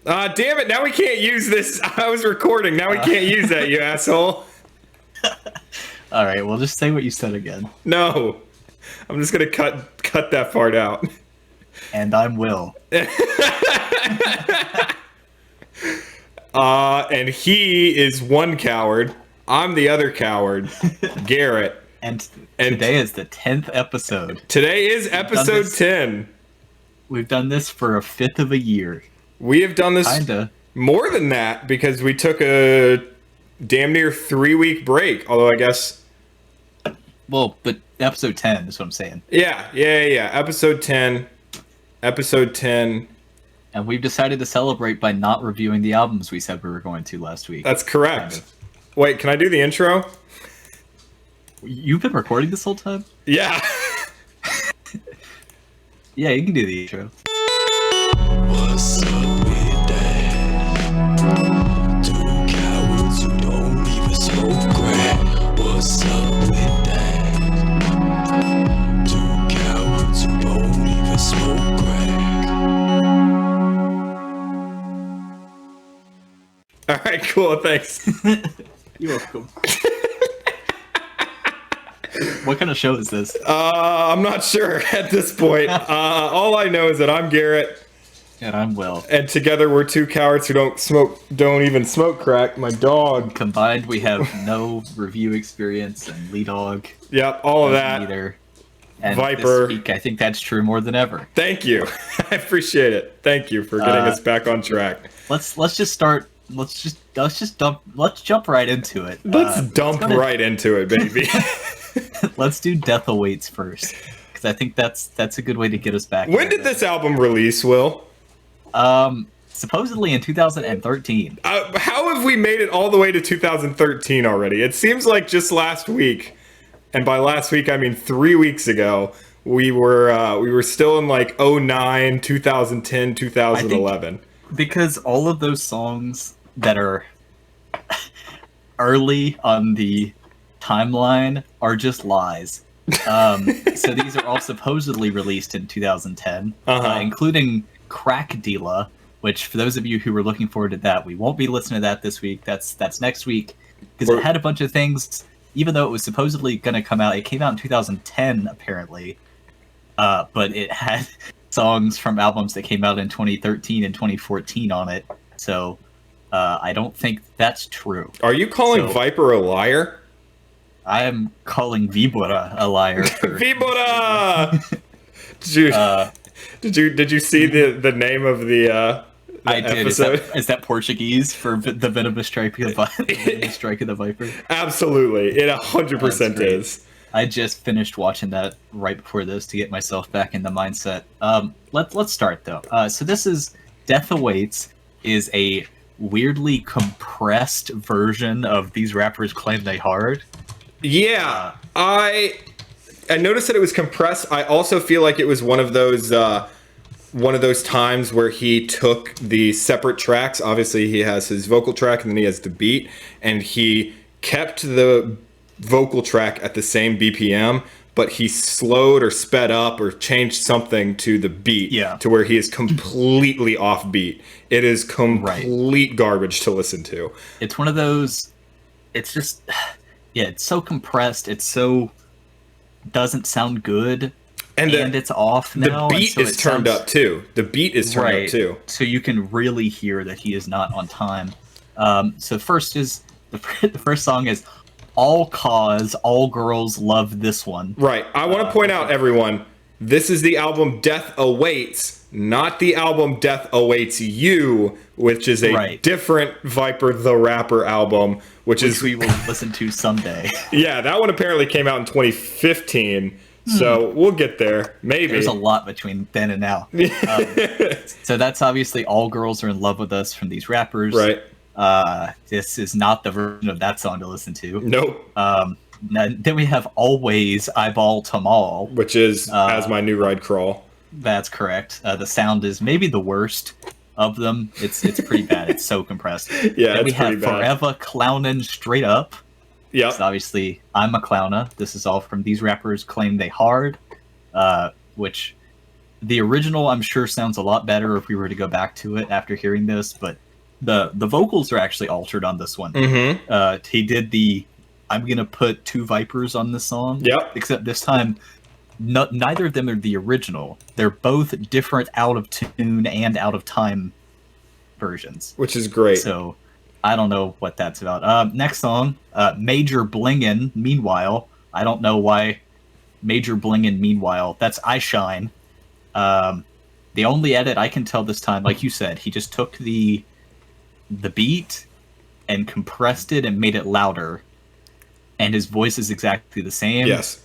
Damn it, now we can't use this. I was recording, now we can't use that, you asshole. Alright, well just say what you said again. No. I'm just gonna cut that part out. And I'm Will. And he is one coward. I'm the other coward, Garrett. And today is the 10th episode. Today is episode 10. We've done this for a fifth of a year. We have done this more than that because we took a damn near 3-week break. Although I guess... Well, but episode 10 is what I'm saying. Yeah. Episode 10. Episode 10. And we've decided to celebrate by not reviewing the albums we said we were going to last week. That's correct. Kind of. Wait, can I do the intro? You've been recording this whole time? Yeah. Yeah, you can do the intro. What's up with that? Two cowards who don't even smoke crack. What's up with that? Two cowards who don't even smoke crack. Alright, cool, thanks. You're welcome. What kind of show is this? I'm not sure at this point. All I know is that I'm Garrett. And I'm Will. And together we're two cowards who don't even smoke crack. My dog. Combined, we have no review experience and Lee Dog. Yep, all of that. Either. And Viper. This week, I think that's true more than ever. Thank you. I appreciate it. Thank you for getting us back on track. Let's just start. Let's jump right into it. Let's dump right into it, baby. Let's do Death Awaits first, because I think that's a good way to get us back. When did this album release, Will? Supposedly in 2013. How have we made it all the way to 2013 already? It seems like just last week, and by last week I mean 3 weeks ago, we were still in like 2009, 2010, 2011. Because all of those songs that are early on the timeline are just lies. So these are all supposedly released in 2010, including Crack Dealer, which for those of you who were looking forward to that, we won't be listening to that this week. That's next week, because it had a bunch of things. Even though it was supposedly going to come out, it came out in 2010 apparently, but it had songs from albums that came out in 2013 and 2014 on it. So I don't think that's true. Are you calling Viper a liar? I am calling Víbora a liar. Víbora! Did you see the name of the I did. episode? Is that Portuguese for the venomous strike of the Viper? Absolutely, it 100% is. I just finished watching that right before this to get myself back in the mindset. Let's start though. So this is Death Awaits is a weirdly compressed version of These Rappers Claim They Hard. Yeah, I noticed that it was compressed. I also feel like it was one of those times where he took the separate tracks. Obviously, he has his vocal track and then he has the beat, and he kept the vocal track at the same BPM, but he slowed or sped up or changed something to the beat to where he is completely off beat. It is complete garbage to listen to. It's one of those. It's just. Yeah, it's so compressed. It's so doesn't sound good, and it's off now. The beat is turned up too. The beat is turned up too, so you can really hear that he is not on time. So first is the first song is "All Cause All Girls Love This One." Right. I want to point out, everyone, this is the album Death Awaits, not the album Death Awaits You, which is a different Viper the Rapper album. Which we will listen to someday. Yeah, that one apparently came out in 2015, so we'll get there. Maybe. There's a lot between then and now. So that's obviously All Girls Are in Love With Us from These Rappers. Right. This is not the version of that song to listen to. Nope. Then we have Always Eyeball to Mall. Which is As My New Ride Crawl. That's correct. The sound is maybe the worst of them. It's pretty bad. It's so compressed. Yeah, then we have Forever Clownin' Straight Up. Yeah. So obviously, I'm a clowner. This is all from These Rappers Claim They Hard, which the original, I'm sure, sounds a lot better if we were to go back to it after hearing this, but the vocals are actually altered on this one. He did I'm gonna put two vipers on this song. Yep. Except this time, neither of them are the original. They're both different out of tune and out of time versions. Which is great. So I don't know what that's about. Next song, Major Blingen, Meanwhile. I don't know why Major Blingen, Meanwhile. That's I Shine. The only edit I can tell this time, like you said, he just took the beat and compressed it and made it louder. And his voice is exactly the same. Yes.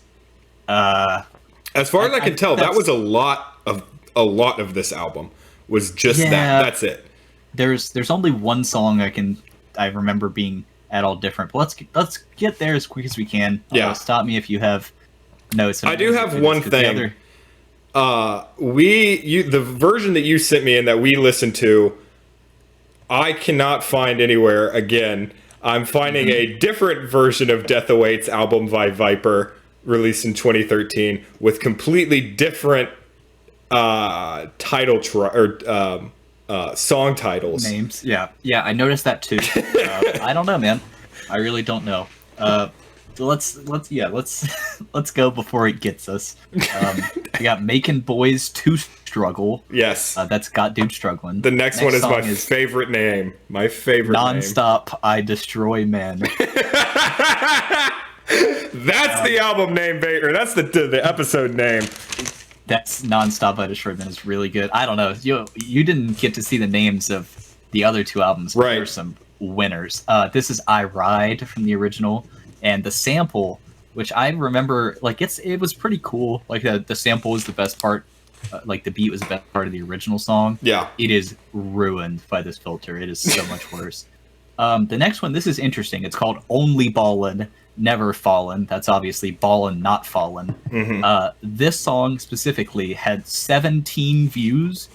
As far as I can tell, that was a lot of this album was just that. That's it. There's only one song I remember being at all different. But let's get there as quick as we can. Yeah. Stop me if you have notes. I do have one thing. The version that you sent me and that we listened to, I cannot find anywhere. Again, I'm finding a different version of Death Awaits album by Viper, released in 2013, with completely different song titles. Names. Yeah, I noticed that too. I don't know, man. I really don't know. Let's go before it gets us. We got Making Boys to Struggle. Yes. That's Got Dude Struggling. The next one is my favorite name. My favorite Nonstop, name. I Destroy Men. That's the album name, or that's the episode name. That's Nonstop, I Destroy Men is really good. I don't know. You didn't get to see the names of the other two albums, but there's some winners. This is I Ride from the original. And the sample, which I remember, like it was pretty cool. Like the sample was the best part, like the beat was the best part of the original song. Yeah, it is ruined by this filter. It is so much worse. The next one, this is interesting. It's called Only Ballin', Never Fallen. That's obviously Ballin', Not Fallen. This song specifically had 17 views,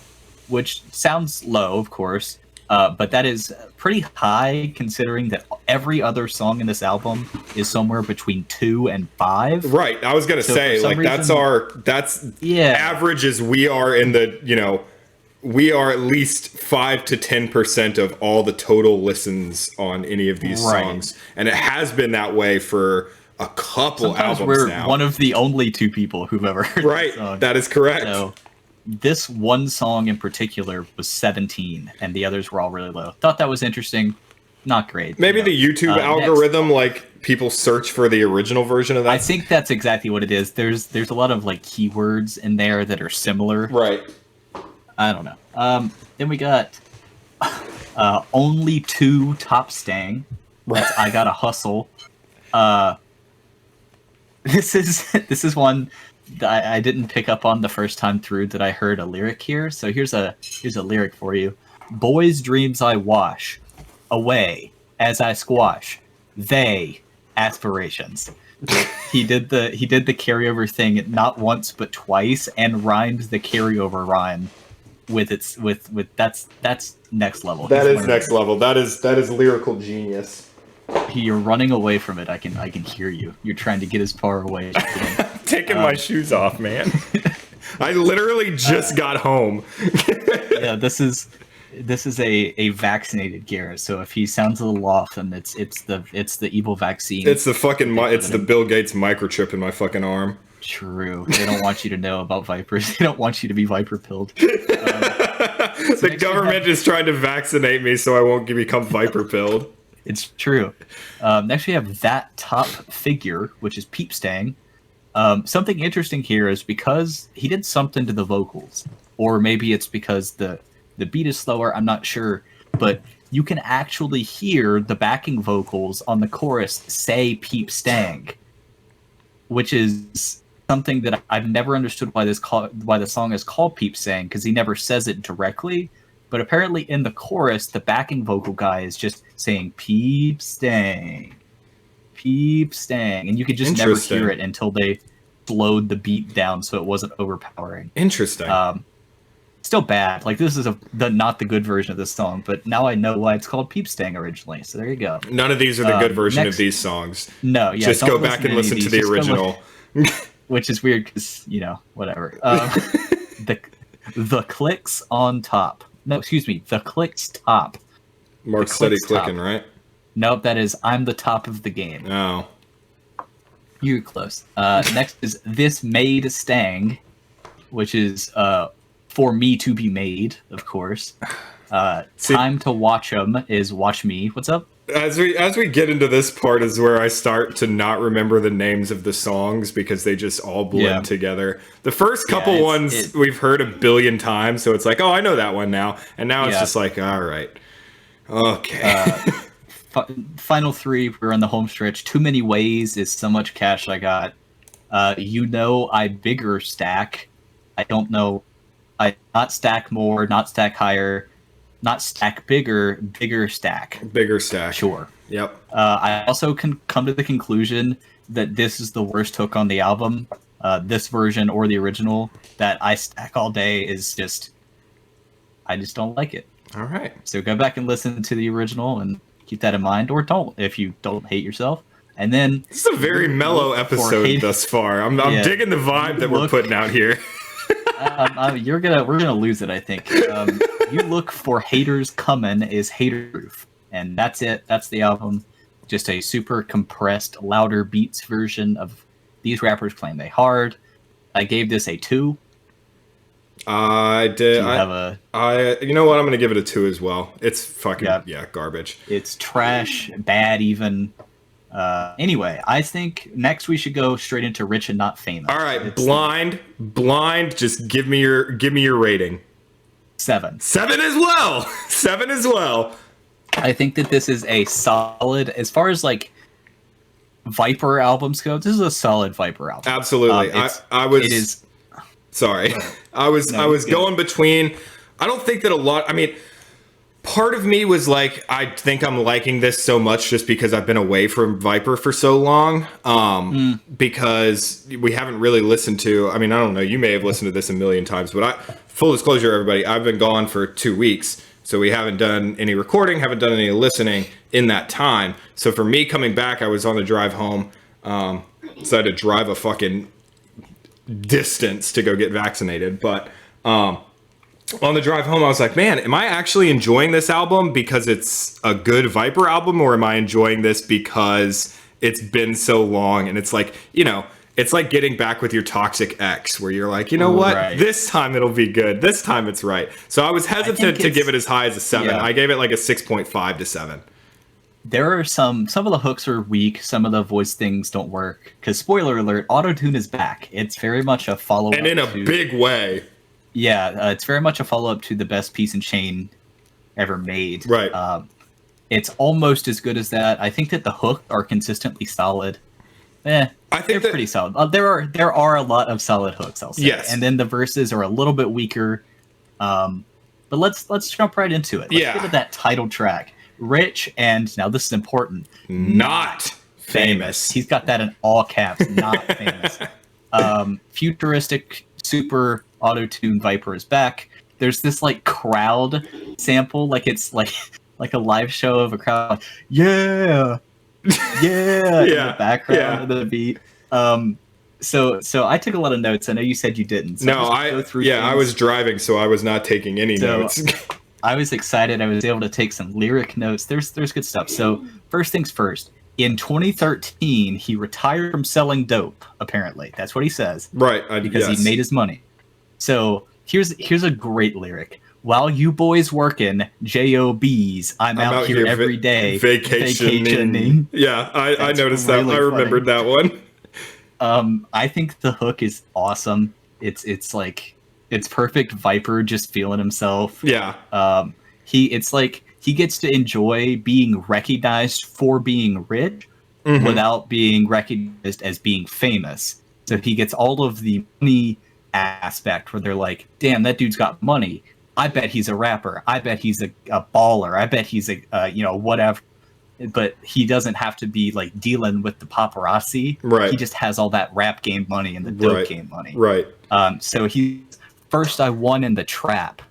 which sounds low, of course. But that is pretty high considering that every other song in this album is somewhere between 2 and 5. Right. I was gonna say like reason, that's average is we are in the we are at least 5 to 10% of all the total listens on any of these songs, and it has been that way for a couple albums we're now. One of the only two people who've ever heard this song. That is correct. So, this one song in particular was 17, and the others were all really low. Thought that was interesting. Not great. Maybe the YouTube algorithm, like people search for the original version of that. I think that's exactly what it is. There's a lot of like keywords in there that are similar. Right. I don't know. Then we got Only Two Top Stang. That's I Gotta Hustle. This is one that I didn't pick up on the first time through that I heard a lyric here. So here's a lyric for you. Boys' dreams I wash away as I squash they aspirations. He did the carryover thing not once but twice and rhymed the carryover rhyme with that's next level. That is next level. That is lyrical genius. You're running away from it. I can hear you. You're trying to get as far away as you can. Taking my shoes off, man. I literally just got home. Yeah, this is a vaccinated Garrett. So if he sounds a little off, then it's the evil vaccine. It's the fucking it's the Bill Gates microchip in my fucking arm. True. They don't want you to know about vipers. They don't want you to be viper pilled. The government is trying to vaccinate me so I won't become viper pilled. It's true. Next we have That Top Figure, which is Peep Stain. Something interesting here is because he did something to the vocals, or maybe it's because the beat is slower, I'm not sure, but you can actually hear the backing vocals on the chorus say Peep Stain, which is something that I've never understood why the song is called Peep Stain, because he never says it directly. But apparently in the chorus, the backing vocal guy is just saying Peep Stain, Peep Stain, and you could just never hear it until they slowed the beat down so it wasn't overpowering. Interesting. Still bad. Like this is not the good version of this song, but now I know why it's called Peep Stain originally. So there you go. None of these are the good version of these songs. No, yeah. Just go back and listen to the original. Which is weird because whatever. the the clicks on top. No, excuse me. The clicks top. Mark steady clicking, right? Nope, that is I'm the top of the game. Oh. You're close. Next is This Made Stang, which is for me to be made, of course. Time to Watch 'em is Watch Me. What's up? As we get into this part is where I start to not remember the names of the songs because they just all blend together. The first couple ones we've heard a billion times, so it's like, oh, I know that one now. And now it's just like, all right. Okay. Final three, we're on the home stretch. Too Many Ways is So Much Cash I Got. I Bigger Stack. I don't know. I Not Stack More, Not Stack Higher. Not Stack Bigger, Bigger Stack. Bigger Stack. Sure. Yep. I also can come to the conclusion that this is the worst hook on the album. This version or the original, that I Stack All Day is just... I just don't like it. All right. So go back and listen to the original and keep that in mind, or don't if you don't hate yourself. And then... This is a very mellow episode thus far. I'm digging the vibe that we're putting out here. We're gonna lose it, I think. You look for Haters Comin' is Hater Proof, and that's it. That's the album. Just a super compressed, louder beats version of these rappers playing they hard. I gave this a 2. I did. You know what? I'm gonna give it a 2 as well. It's fucking garbage. It's trash, bad even. Anyway, I think next we should go straight into Rich and Not Famous. All right, blind. Just give me your rating. 7. 7 as well. 7 as well. I think that this is a solid, as far as like Viper albums go. This is a solid Viper album. Absolutely. I was going between. I don't think that a lot. I mean, part of me was like, I think I'm liking this so much just because I've been away from Viper for so long. Because we haven't really listened to, I mean, I don't know, you may have listened to this a million times, but full disclosure, everybody, I've been gone for 2 weeks. So we haven't done any recording, haven't done any listening in that time. So for me coming back, I was on the drive home. So I had to drive a fucking distance to go get vaccinated. But, on the drive home, I was like, man, am I actually enjoying this album because it's a good Viper album, or am I enjoying this because it's been so long? And it's like, it's like getting back with your toxic ex where you're like, you know what? Right. This time it'll be good. This time it's right. So I was hesitant to give it as high as a 7. Yeah. I gave it like a 6.5 to 7. There are some of the hooks are weak. Some of the voice things don't work. Because spoiler alert, autotune is back. It's very much a follow-up. And in a big way. Yeah, it's very much a follow-up to the best Piece and Chain ever made. Right. It's almost as good as that. I think that the hooks are consistently solid. I think they're pretty solid. There are a lot of solid hooks, I'll say. Yes. And then the verses are a little bit weaker. But let's jump right into it. Let's get to that title track. Rich and, now this is important, not famous. He's got that in all caps, not famous. Futuristic super auto-tune Viper is back. There's this like crowd sample, like it's like a live show of a crowd like, yeah in the background of the beat. So I took a lot of notes. I know you said you didn't. So I was driving, so I was not taking any notes. I was excited. I was able to take some lyric notes. There's good stuff. So first things first. In 2013, he retired from selling dope. Apparently, that's what he says. Right, because he made his money. So here's a great lyric. While you boys working JOBs, I'm out here every day vacationing. Yeah, I noticed really that. I remembered that one. I think the hook is awesome. It's perfect Viper just feeling himself. Yeah. He gets to enjoy being recognized for being rich without being recognized as being famous. So he gets all of the money aspect where they're like, damn, that dude's got money. I bet he's a rapper. I bet he's a baller. I bet he's a whatever. But he doesn't have to be like dealing with the paparazzi. Right. He just has all that rap game money and the dope game money. Right. So he first I won in the trap,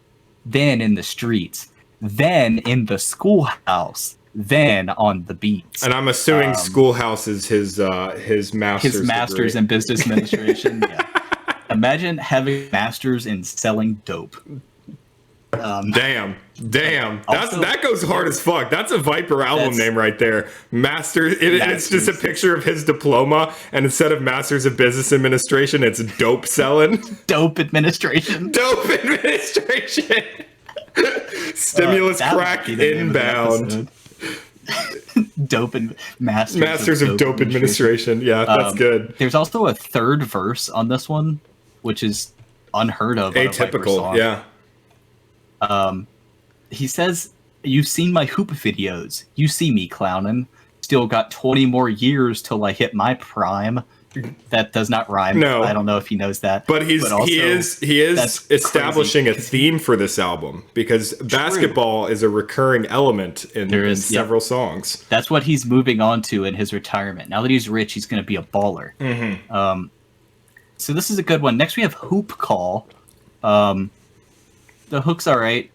then in the streets, then in the schoolhouse, then on the beats. And I'm assuming schoolhouse is his master's in business administration. Yeah. Imagine having a master's in selling dope. Damn. Also, That goes hard as fuck. That's a Viper album name right there. It's just a picture of his diploma, and instead of Masters of Business Administration, it's dope selling. Dope administration. Dope administration. Stimulus crack inbound. Dope and Masters of Dope Administration. Yeah, that's good. There's also a third verse on this one, which is unheard of. Atypical, yeah. He says, "You've seen my hoop videos. You see me clowning. Still got 20 more years till I hit my prime." That does not rhyme. No, I don't know if he knows that. But he is establishing a theme for this album, because basketball is a recurring element in several songs. That's what he's moving on to in his retirement. Now that he's rich, he's going to be a baller. Mm-hmm. So this is a good one. Next we have Hoop Call. The hook's all right.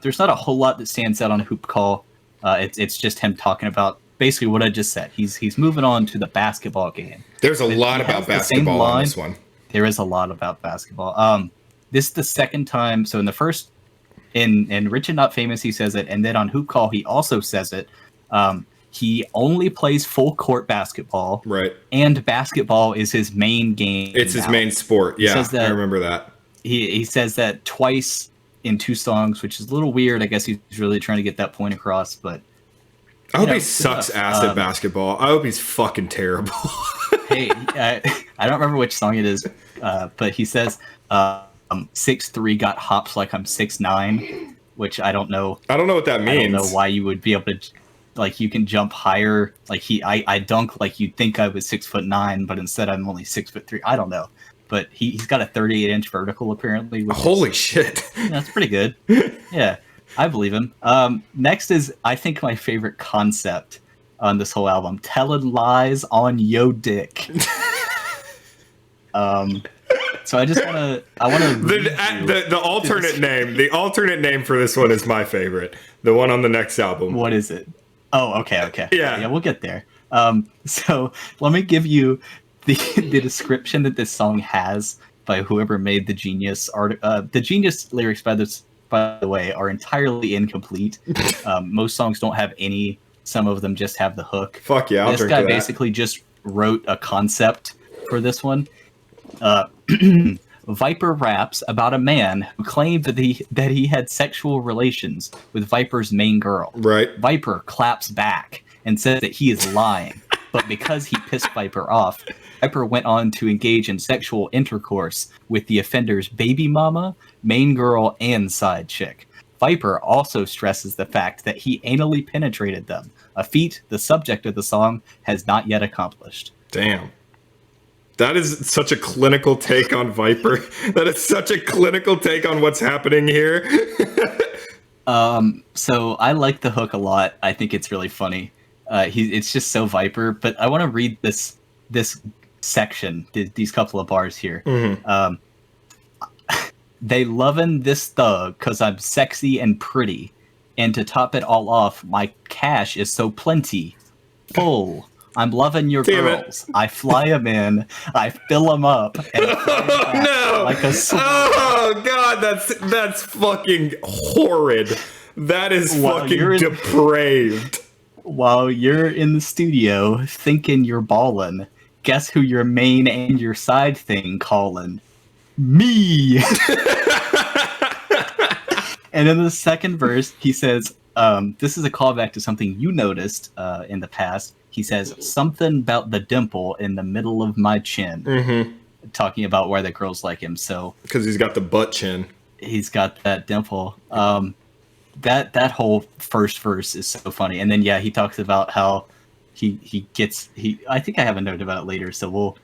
There's not a whole lot that stands out on Hoop Call. It's just him talking about basically what I just said. He's moving on to the basketball game. There's a lot about basketball on this one. There is a lot about basketball. This is the second time. So in the first, in Rich and Not Famous, he says it, and then on Hoop Call, he also says it. He only plays full court basketball, right? And basketball is his main game. It's his main sport. Yeah, I remember that. He says that twice in 2 songs, which is a little weird. I guess he's really trying to get that point across, but. I hope he sucks ass at basketball. I hope he's fucking terrible. Hey, I don't remember which song it is, but he says 6'3" got hops like I'm 6'9", which I don't know. I don't know what that means. I don't know why you would be able to, like, you can jump higher. Like I dunk like you'd think I was 6'9", but instead I'm only 6'3". I don't know, but he's got a 38-inch vertical apparently. Holy shit! That's pretty good. Yeah. I believe him. Next is, I think, my favorite concept on this whole album: telling lies on yo dick. So I just want to. The alternate name. The alternate name for this one is my favorite. The one on the next album. What is it? Oh, okay. Yeah, we'll get there. So let me give you the description that this song has by whoever made the Genius art. The Genius lyrics by the way, are entirely incomplete. Most songs don't have any. Some of them just have the hook. Fuck yeah, This guy basically just wrote a concept for this one. Viper raps about a man who claimed that he had sexual relations with Viper's main girl. Right. Viper claps back and says that he is lying, but because he pissed Viper off, Viper went on to engage in sexual intercourse with the offender's baby mama, main girl, and side chick. Viper also stresses the fact that he anally penetrated them, a feat the subject of the song has not yet accomplished. Damn. That is such a clinical take on Viper. That is such a clinical take on what's happening here. So I like the hook a lot. I think it's really funny. It's just so Viper, but I want to read this section, these couple of bars here. Mm-hmm. They lovin' this thug cause I'm sexy and pretty, and to top it all off, my cash is so plenty. Full. I'm loving your girls. I fly them in, I fill them up, and like a oh god, that's fucking horrid. That is fucking depraved. While you're in the studio thinking you're ballin', guess who your main and your side thing callin'? Me. And in the second verse, he says, this is a callback to something you noticed in the past. He says, something about the dimple in the middle of my chin. Mm-hmm. Talking about why the girls like him. So because he's got the butt chin. He's got that dimple. That whole first verse is so funny. And then, yeah, he talks about how he gets... I think I have a note about it later, so we'll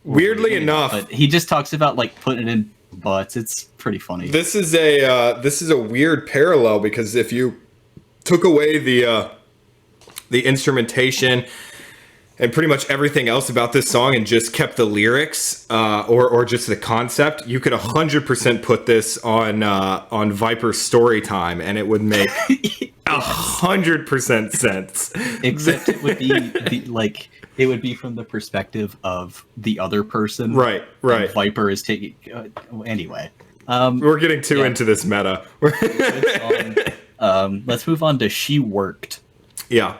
weirdly enough, but he just talks about like putting it in butts. It's pretty funny. This is a weird parallel, because if you took away the instrumentation and pretty much everything else about this song and just kept the lyrics or just the concept, you could 100% put this on Viper's story time, and it would make 100% sense. Except it would be it would be from the perspective of the other person. Right. And Viper is taking. Anyway, we're getting too into this meta. Let's move on to She Worked. Yeah.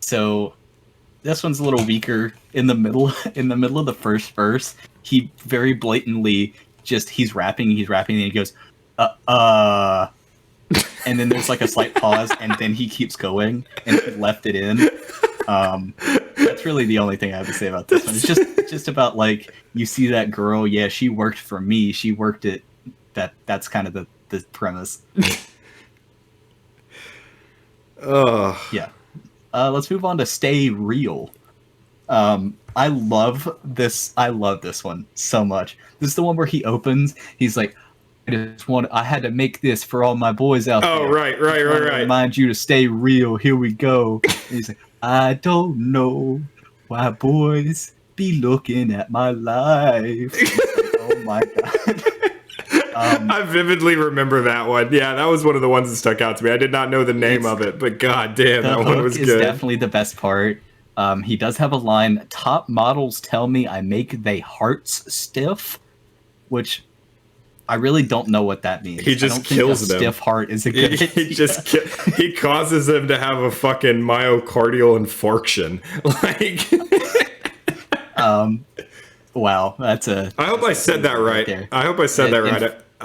So this one's a little weaker. In the middle of the first verse, he very blatantly he's rapping, and he goes, and then there's like a slight pause, and then he keeps going, and he left it in. That's really the only thing I have to say about this one. It's just about like, you see that girl, yeah, she worked for me, she worked it. That's kind of the premise. Yeah. Let's move on to Stay Real. I love this one so much. This is the one where he opens, he's like, I had to make this for all my boys out there. Oh, right. Remind you to stay real. Here we go. And he's like, I don't know why boys be looking at my life. Like, oh my god. I vividly remember that one. Yeah, that was one of the ones that stuck out to me. I did not know the name of it, but god damn, that one was good. The hook is definitely the best part. He does have a line, top models tell me I make they hearts stiff, which I really don't know what that means. He just kills them. Stiff heart is a good he causes them to have a fucking myocardial infarction. Wow, that's a... I hope I said that right.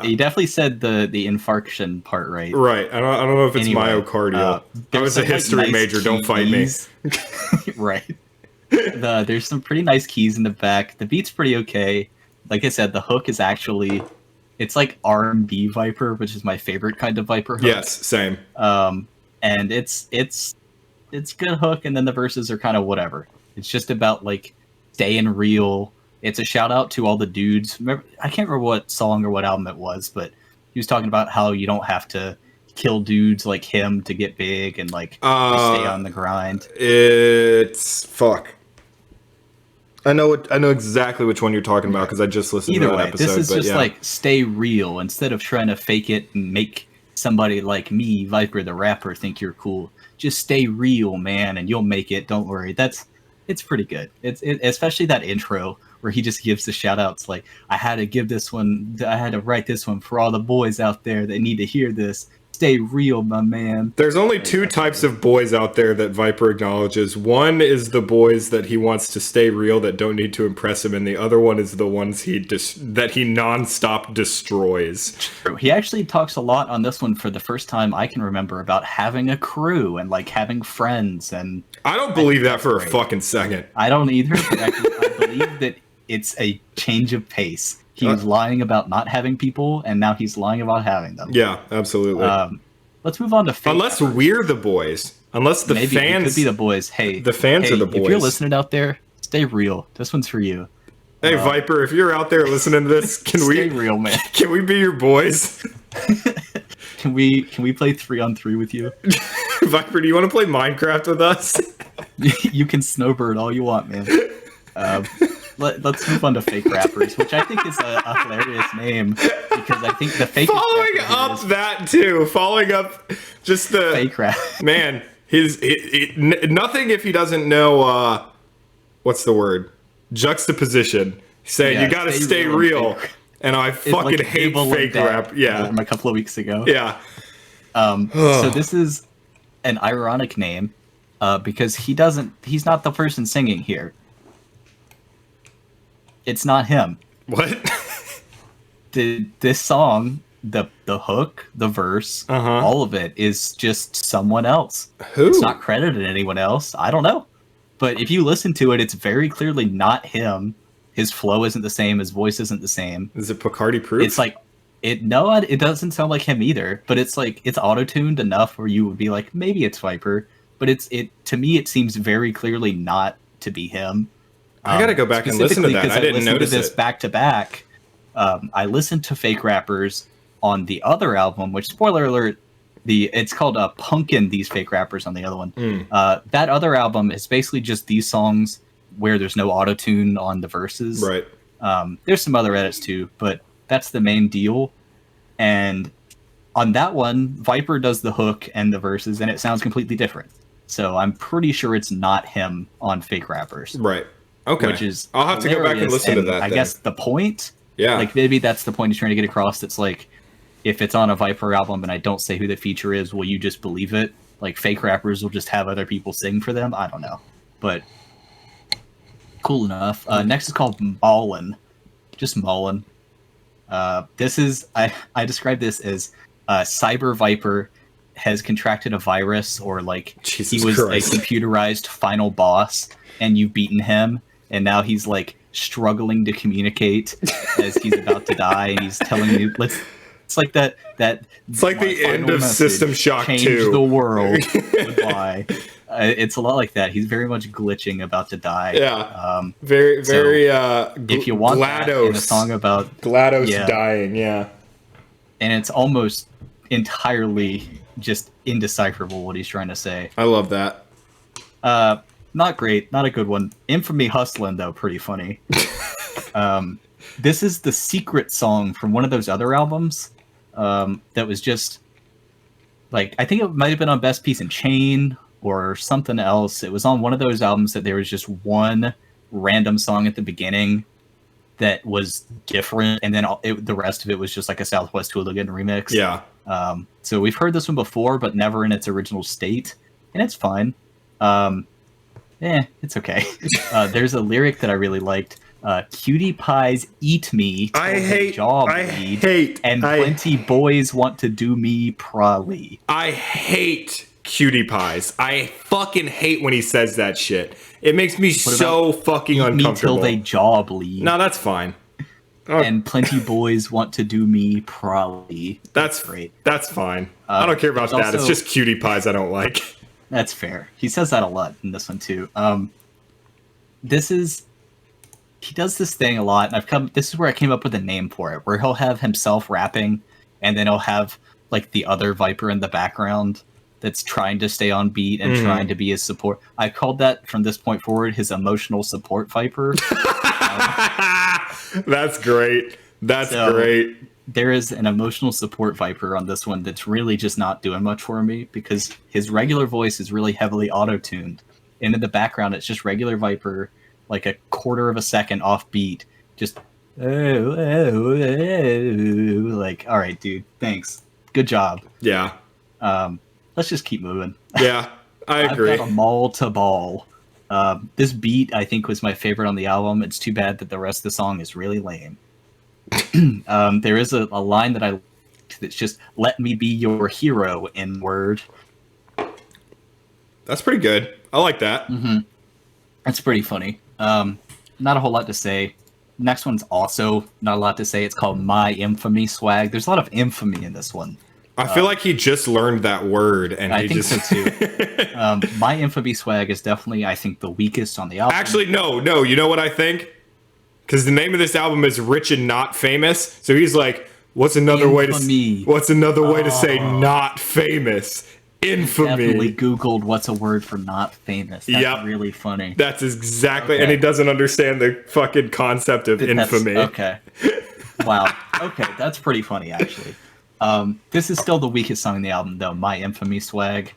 He definitely said the infarction part right. Right. I don't know if it's myocardial. I was a history major. Don't fight me. Right. There's some pretty nice keys in the back. The beat's pretty okay. Like I said, the hook is actually... It's like R&B Viper, which is my favorite kind of Viper hook. Yes, same. And it's good hook, and then the verses are kind of whatever. It's just about like staying real. It's a shout out to all the dudes. I can't remember what song or what album it was, but he was talking about how you don't have to kill dudes like him to get big and like to stay on the grind. It's fuck. I know exactly which one you're talking about because I just listened to that episode. This is just like stay real instead of trying to fake it and make somebody like me, Viper the rapper, think you're cool. Just stay real, man, and you'll make it. Don't worry. It's pretty good. It's especially that intro where he just gives the shout outs like, I had to write this one for all the boys out there that need to hear this. Stay real, my man. There's only two types of boys out there that Viper acknowledges. One is the boys that he wants to stay real that don't need to impress him, and the other one is the ones that he nonstop destroys. True. He actually talks a lot on this one for the first time I can remember about having a crew and like having friends. And I don't believe that for a fucking second. I don't either, but I believe that it's a change of pace. He was lying about not having people, and now he's lying about having them. Yeah, absolutely. Let's move on to fake Unless rappers. We're the boys. Unless the Maybe fans... it could be the boys. Hey, the fans are the boys. If you're listening out there, stay real. This one's for you. Hey, Viper, if you're out there listening to this, stay real, man. Can we be your boys? Can we play 3-on-3 with you? Viper, do you want to play Minecraft with us? You can snowbird all you want, man. Let's move on to fake rappers, which I think is a hilarious name because I think the fake following up just the fake rap. Man, nothing if he doesn't know what's the word, juxtaposition. Say you got to stay real, and I fucking like hate fake rap. Yeah, a couple of weeks ago. Yeah. So this is an ironic name because he's not the person singing here. It's not him. What? This song, the hook, the verse, all of it is just someone else. Who? It's not credited to anyone else. I don't know. But if you listen to it, it's very clearly not him. His flow isn't the same. His voice isn't the same. Is it Picardy proof? It's like, it doesn't sound like him either. But it's like, it's auto-tuned enough where you would be like, maybe it's Viper. But to me, it seems very clearly not to be him. I gotta go back and listen to that. I didn't notice this back to back. I listened to fake rappers on the other album, which spoiler alert, it's called Punkin' These Fake Rappers on the other one. That other album is basically just these songs where there's no auto-tune on the verses. Right. There's some other edits too, but that's the main deal. And on that one, Viper does the hook and the verses, and it sounds completely different. So I'm pretty sure it's not him on Fake Rappers. Right. Okay. Which is I'll have to go back and listen to that. I guess the point, yeah, like maybe that's the point he's trying to get across. It's like, if it's on a Viper album and I don't say who the feature is, will you just believe it? Like Fake Rappers will just have other people sing for them. I don't know, but cool enough. Next is called Maulin, just Maulin. This is I describe this as Cyber Viper has contracted a virus, or like Jesus he was Christ. a computerized final boss and you've beaten him, and now he's like struggling to communicate as he's about to die, and he's telling you, it's like that it's like the end of System Shock 2. Change the world. Goodbye. It's a lot like that. He's very much glitching, about to die. Yeah. Very very if you want GLaDOS, that in a song about GLaDOS dying, yeah. And it's almost entirely just indecipherable what he's trying to say. I love that. Not great, not a good one. Infamy Hustlin', though, pretty funny. This is the secret song from one of those other albums that was just like, I think it might have been on Best Piece in Chain or something else. It was on one of those albums that there was just one random song at the beginning that was different, and then the rest of it was just like a Southwest Hooligan remix. Yeah. So we've heard this one before, but never in its original state, and it's fine. It's okay. There's a lyric that I really liked. Cutie pies eat me. I hate, and plenty boys want to do me probably. I hate cutie pies. I fucking hate when he says that shit. It makes me so fucking uncomfortable. Till they jaw bleed. No, that's fine. And plenty boys want to do me probably. That's great. That's fine. I don't care about that. Also, it's just cutie pies I don't like. That's fair. He says that a lot in this one too. He does this thing a lot, and this is where I came up with a name for it, where he'll have himself rapping, and then he'll have like the other Viper in the background that's trying to stay on beat and trying to be his support. I called that from this point forward his emotional support Viper. That's great. That's great. There is an emotional support Viper on this one that's really just not doing much for me, because his regular voice is really heavily auto-tuned, and in the background it's just regular Viper, like a quarter of a second off beat, just like, all right, dude, thanks, good job. Yeah. Let's just keep moving. Yeah, I agree. I've got a Mall to Ball. This beat I think was my favorite on the album. It's too bad that the rest of the song is really lame. There is a line that I liked that's just, let me be your hero in word. That's pretty good. I like that. Mm-hmm. That's pretty funny. Not a whole lot to say. Next one's also not a lot to say. It's called My Infamy Swag. There's a lot of infamy in this one. I feel like he just learned that word, and I think so too. My Infamy Swag is definitely, I think, the weakest on the album. Actually, no. You know what I think? Because the name of this album is Rich and Not Famous. So he's like, what's another way to say not famous? Infamy. Definitely Googled what's a word for not famous. That's really funny. That's exactly, and he doesn't understand the fucking concept of infamy. Okay. Wow. Okay, that's pretty funny, actually. This is still the weakest song in the album, though. My Infamy Swag.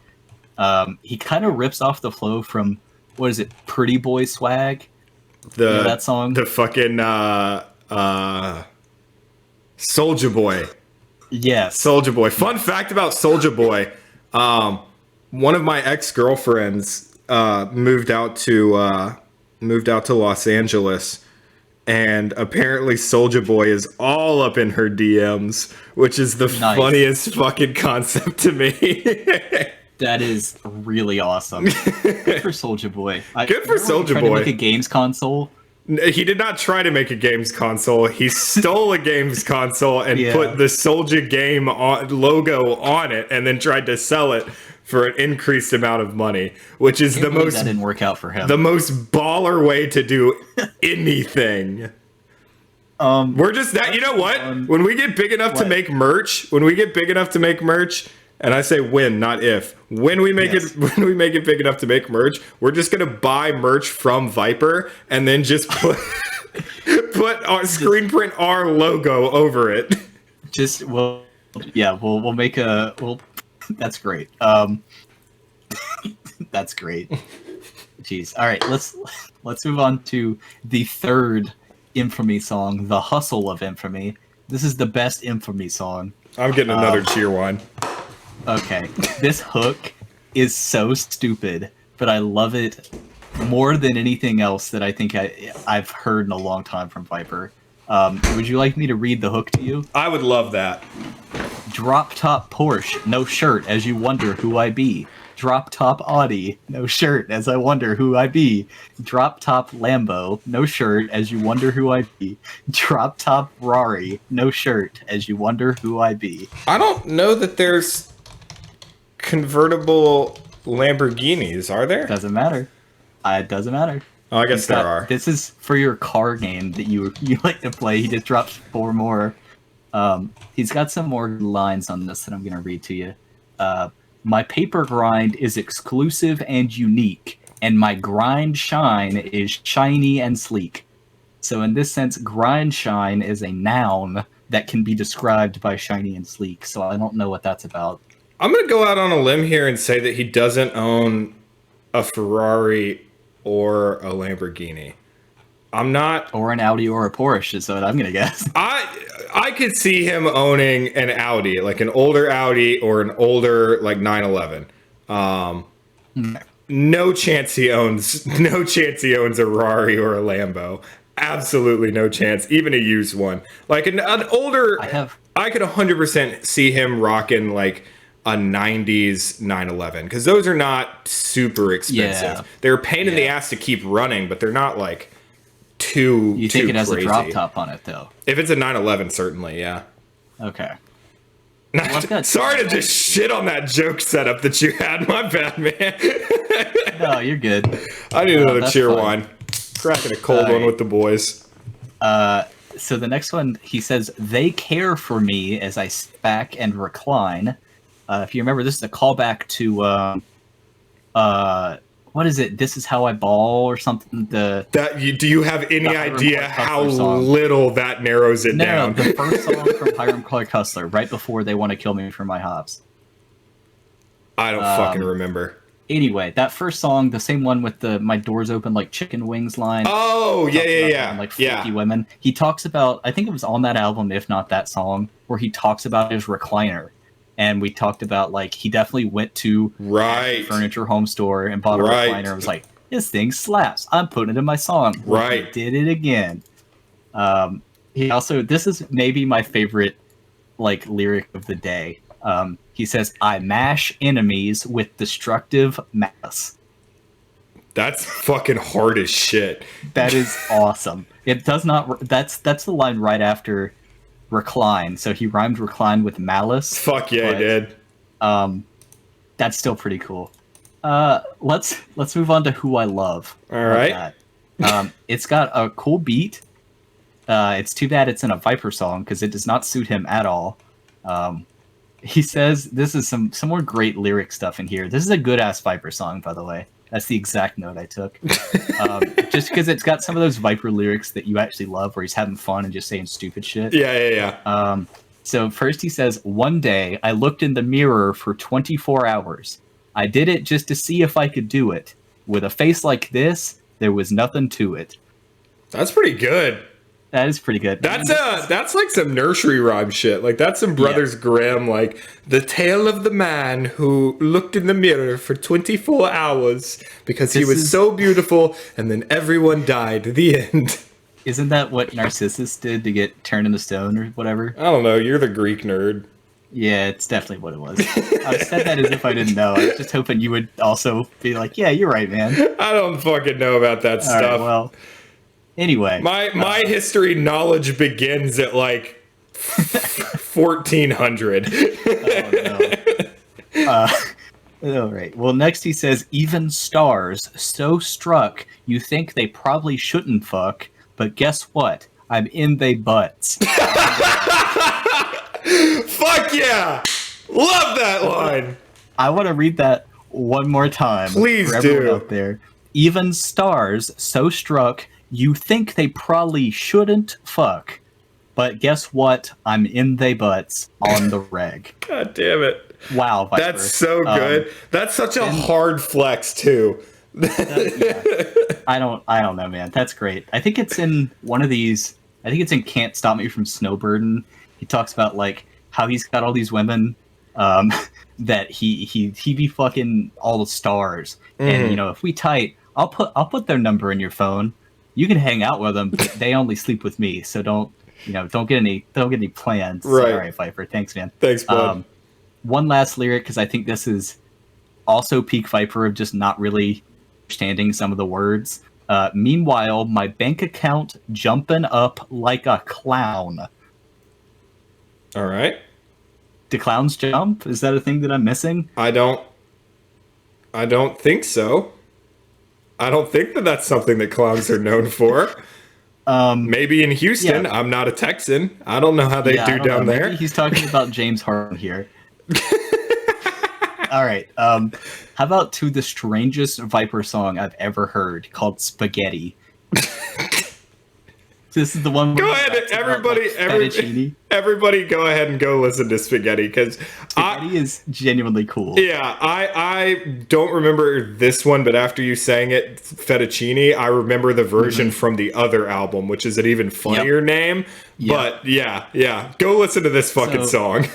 He kind of rips off the flow from, what is it, Pretty Boy Swag? That song? The fucking Soulja Boy. Yes. Soulja Boy. Fun fact about Soulja Boy. One of my ex-girlfriends moved out to Los Angeles, and apparently Soulja Boy is all up in her DMs, which is the funniest fucking concept to me. That is really awesome. Good for Soulja Boy. Good for Soulja Boy. To make a games console. He did not try to make a games console. He stole a games console and put the Soulja game logo on it, and then tried to sell it for an increased amount of money, which is the most. That didn't work out for him. The most baller way to do anything. We're just that. You know what? When we get big enough to make merch, and I say when, not if. When we make it big enough to make merch, we're just gonna buy merch from Viper and then just put our screen print our logo over it. We'll make a. That's great. That's great. Jeez. All right, let's move on to the third Infamy song, The Hustle of Infamy. This is the best Infamy song. I'm getting another cheer one. Okay. This hook is so stupid, but I love it more than anything else that I think I've heard in a long time from Viper. Would you like me to read the hook to you? I would love that. Drop top Porsche, no shirt, as you wonder who I be. Drop top Audi, no shirt, as I wonder who I be. Drop top Lambo, no shirt, as you wonder who I be. Drop top Rari, no shirt, as you wonder who I be. I don't know that there's convertible Lamborghinis, are there? Doesn't matter. It doesn't matter. Oh, I guess there are. This is for your car game that you like to play. He just dropped 4 more. He's got some more lines on this that I'm going to read to you. My paper grind is exclusive and unique, and my grind shine is shiny and sleek. So in this sense, grind shine is a noun that can be described by shiny and sleek. So I don't know what that's about. I'm going to go out on a limb here and say that he doesn't own a Ferrari or a Lamborghini. I'm not... Or an Audi or a Porsche is what I'm going to guess. I could see him owning an Audi, like an older Audi or an older, like, 911. No chance he owns a Rari or a Lambo. Absolutely no chance. Even a used one. Like an older... I could 100% see him rocking, like, a 90s 911, because those are not super expensive. Yeah. They're a pain in the ass to keep running, but they're not like too You think it has crazy. a drop top on it, though? If it's a 911, certainly, yeah. Okay. Sorry to just shit on that joke setup that you had. My bad, man. No, you're good. I need another cheer fine. wine. Cracking a cold one with the boys. So the next one, he says, they care for me as I sit back and recline. If you remember, this is a callback to, what is it? This is how I ball or something. Do you have any idea how little that narrows it down? No, the first song from Hiram Clark Hustler, right before They Want to Kill Me for My Hops. I don't fucking remember. Anyway, that first song, the same one with the "My Doors Open Like Chicken Wings" line. Oh, yeah. Like 50 women. He talks about, I think it was on that album, if not that song, where he talks about his recliner. And we talked about, like, he definitely went to a furniture home store and bought a recliner and was like, this thing slaps. I'm putting it in my song. Right. He did it again. He also, this is maybe my favorite, like, lyric of the day. He says, I mash enemies with destructive malice. That's fucking hard as shit. That is awesome. It does not, that's the line right after recline. So he rhymed recline with malice. Fuck yeah, he did. That's still pretty cool. Let's move on to Who I Love. All right. It's got a cool beat. It's too bad it's in a Viper song because it does not suit him at all. He says, this is some more great lyric stuff in here. This is a good ass Viper song, by the way. That's the exact note I took. Just because it's got some of those Viper lyrics that you actually love, where he's having fun and just saying stupid shit. Yeah. So first he says, one day I looked in the mirror for 24 hours. I did it just to see if I could do it. With a face like this, there was nothing to it. That's pretty good. That is pretty good. That's like some nursery rhyme shit. Like that's some Brothers Grimm, like the tale of the man who looked in the mirror for 24 hours because he was so beautiful and then everyone died. The end. Isn't that what Narcissus did to get turned into stone or whatever? I don't know. You're the Greek nerd. Yeah, it's definitely what it was. I said that as if I didn't know. I was just hoping you would also be like, yeah, you're right, man. I don't fucking know about that stuff. Right, well, anyway. My history knowledge begins at like 1400. Oh, no. All right. Well, next he says, even stars so struck, you think they probably shouldn't fuck, but guess what? I'm in they butts. Fuck yeah! Love that line. I want to read that one more time. Please for everyone out there. Even stars so struck, you think they probably shouldn't fuck, but guess what? I'm in they butts on the reg. God damn it. Wow, Viper. That's so good. That's such a hard flex too. I don't know, man. That's great. I think it's in one of these. I think it's in Can't Stop Me from Snowbirding. He talks about like how he's got all these women that he be fucking all the stars, and you know, if we tight, I'll put their number in your phone. You can hang out with them, but they only sleep with me, so don't get any plans. Right. All right, Viper. Thanks, man. Thanks, bud. One last lyric, because I think this is also peak Viper of just not really understanding some of the words. Meanwhile, my bank account jumping up like a clown. All right. Do clowns jump? Is that a thing that I'm missing? I don't think so. I don't think that that's something that clowns are known for. Maybe in Houston. Yeah. I'm not a Texan. I don't know how they do down there. Maybe he's talking about James Harden here. All right. How about to the strangest Viper song I've ever heard, called Spaghetti? This is the one. Go ahead, everybody, go ahead and go listen to Spaghetti, because Spaghetti is genuinely cool. Yeah, I don't remember this one, but after you sang it, Fettuccine, I remember the version from the other album, which is an even funnier name. Yep. But yeah, go listen to this fucking song.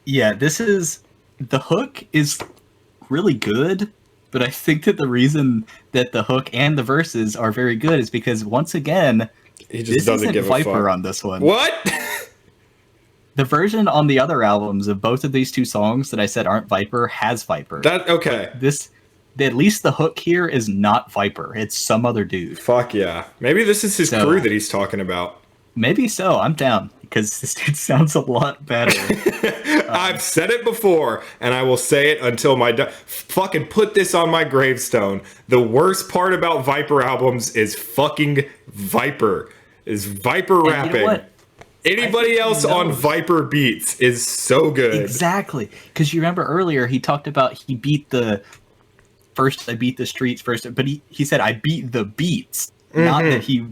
Yeah, the hook is really good, but I think that the reason that the hook and the verses are very good is because, once again, he just doesn't give a fuck. Viper on this one. What? The version on the other albums of both of these two songs that I said aren't Viper has Viper. Okay. At least the hook here is not Viper. It's some other dude. Fuck yeah. Maybe this is his crew that he's talking about. Maybe so. I'm down, because this dude sounds a lot better. I've said it before, and I will say it until my fucking put this on my gravestone. The worst part about Viper albums is fucking Viper. Is Viper rapping. You know what? Anybody else on Viper beats is so good. Exactly. Because you remember earlier he talked about I beat the streets first, but he said I beat the beats. Not that he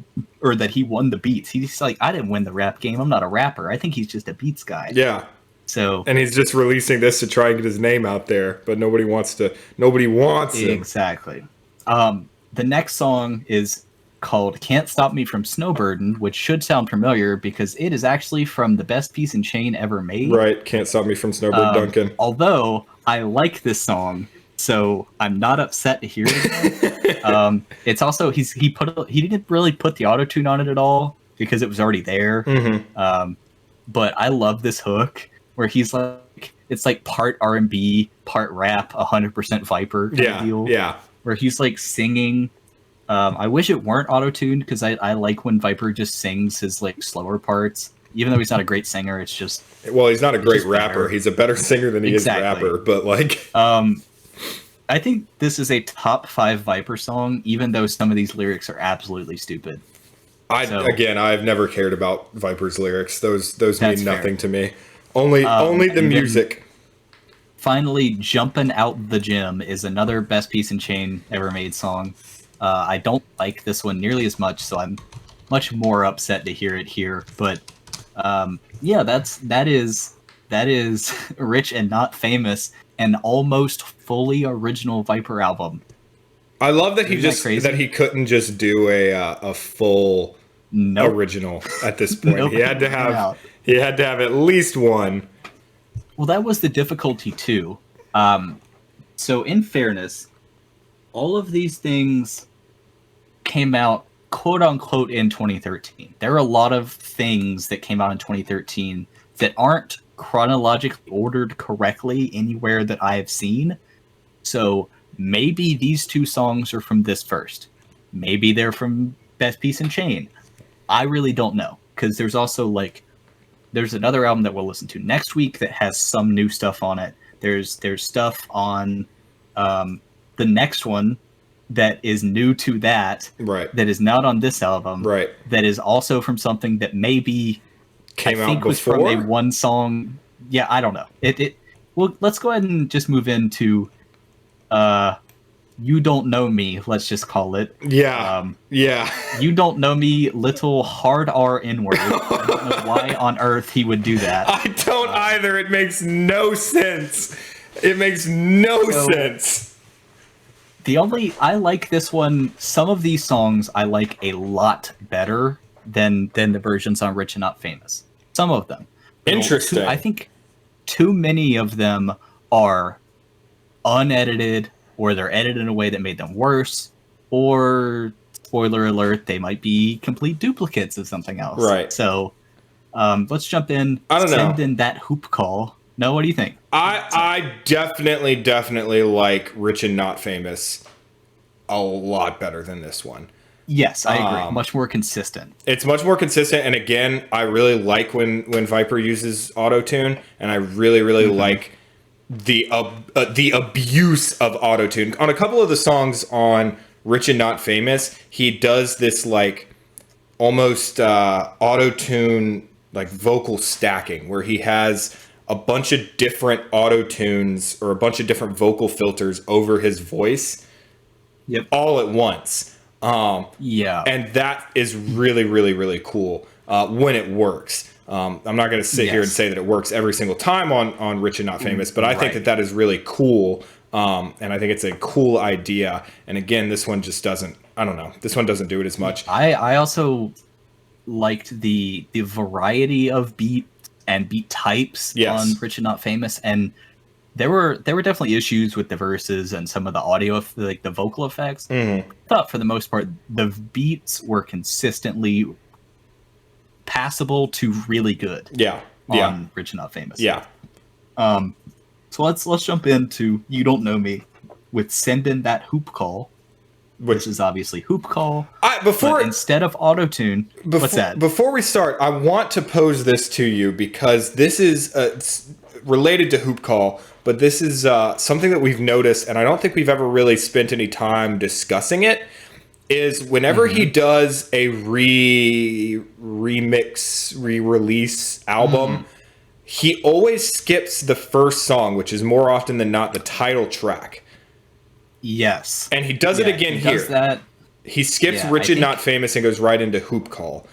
won the beats. He's like, I didn't win the rap game. I'm not a rapper. I think he's just a beats guy. Yeah. So, and he's just releasing this to try and get his name out there, but nobody wants him. Exactly. The next song is called Can't Stop Me from Snowbirding, which should sound familiar because it is actually from the best piece and chain ever made. Right. Can't Stop Me from Snowbird Duncan. Although I like this song, so I'm not upset to hear it again. It's also he didn't really put the auto-tune on it at all because it was already there. But I love this hook where he's like, it's like part R&B, part rap, 100% Viper kind of deal. Yeah. Where he's like singing. I wish it weren't auto-tuned, because I like when Viper just sings his like slower parts. Even though he's not a great singer, it's just... Well, he's not a great rapper. Better. He's a better singer than he is a rapper, but like... I think this is a top 5 Viper song, even though some of these lyrics are absolutely stupid. Again, I've never cared about Viper's lyrics. Those mean nothing to me. Only the music. Finally, Jumpin' Out the Gym is another best piece and chain ever made song. I don't like this one nearly as much, so I'm much more upset to hear it here. But that is Rich and Not Famous, an almost fully original Viper album. I love that he couldn't just do a full original at this point. He had to have at least one. Well, that was the difficulty too. So in fairness, all of these things came out quote unquote in 2013. There are a lot of things that came out in 2013 that aren't chronologically ordered correctly anywhere that I have seen. So maybe these two songs are from this first. Maybe they're from Best Piece and Chain. I really don't know, because there's also there's another album that we'll listen to next week that has some new stuff on it. There's stuff on the next one that is new to that. Right. That is not on this album. Right. That is also from something that maybe came out before? Was from a one song. Yeah, I don't know. Well, let's go ahead and just move into You Don't Know Me, let's just call it. Yeah. You Don't Know Me, little hard R N-word. I don't know why on earth he would do that. I don't either. It makes no sense. It makes no So- sense. I like this one. Some of these songs I like a lot better than the versions on Rich and Not Famous. Some of them. Interesting. I think too many of them are unedited, or they're edited in a way that made them worse, or spoiler alert, they might be complete duplicates of something else. Right. So let's jump in. I don't know. Send in that hoop call. No, what do you think? I definitely like Rich and Not Famous a lot better than this one. Yes, I agree. Much more consistent. It's much more consistent, and again, I really like when Viper uses auto-tune, and I really like the abuse of auto-tune. On a couple of the songs on Rich and Not Famous, he does this like almost auto-tune like vocal stacking, where he has a bunch of different auto-tunes or a bunch of different vocal filters over his voice. Yep. All at once. Yeah. And that is really cool when it works. I'm not going to sit here and say that it works every single time on Rich and Not Famous, but I think that is really cool. And I think it's a cool idea. And again, this one just doesn't, I don't know. This one doesn't do it as much. I also liked the variety of beat and beat types on Rich and Not Famous, and there were definitely issues with the verses and some of the audio, like the vocal effects. Mm-hmm. But for the most part, the beats were consistently passable to really good. On Rich and Not Famous. Yeah. So let's jump into You Don't Know Me with Send In That Hoop Call, which is obviously hoop call. But instead of auto-tune, what's that? Before we start, I want to pose this to you because this is it's related to hoop call, but this is something that we've noticed, and I don't think we've ever really spent any time discussing it, is whenever he does a re-release album, he always skips the first song, which is more often than not the title track. Yes. And he does it again here. Does that. He skips Rich and Not Famous and goes right into hoop call.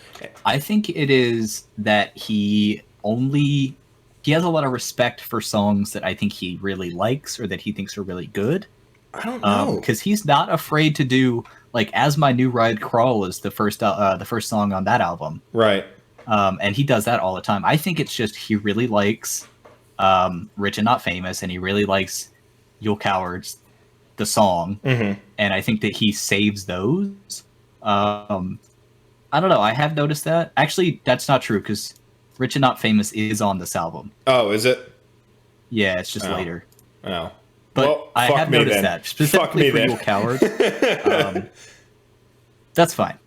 I think it is that he has a lot of respect for songs that I think he really likes or that he thinks are really good. I don't know. Because he's not afraid to do, like, As My New Ride Crawl is the first song on that album. Right. And he does that all the time. I think it's just he really likes Rich and Not Famous, and he really likes You'll Cowards, the song. Mm-hmm. And I think that he saves those. I don't know. I have noticed that. Actually, that's not true, because Rich and Not Famous is on this album. Oh, is it? Yeah, it's just later. Oh. But well, I have noticed that. Specifically for You'll Cowards. That's fine.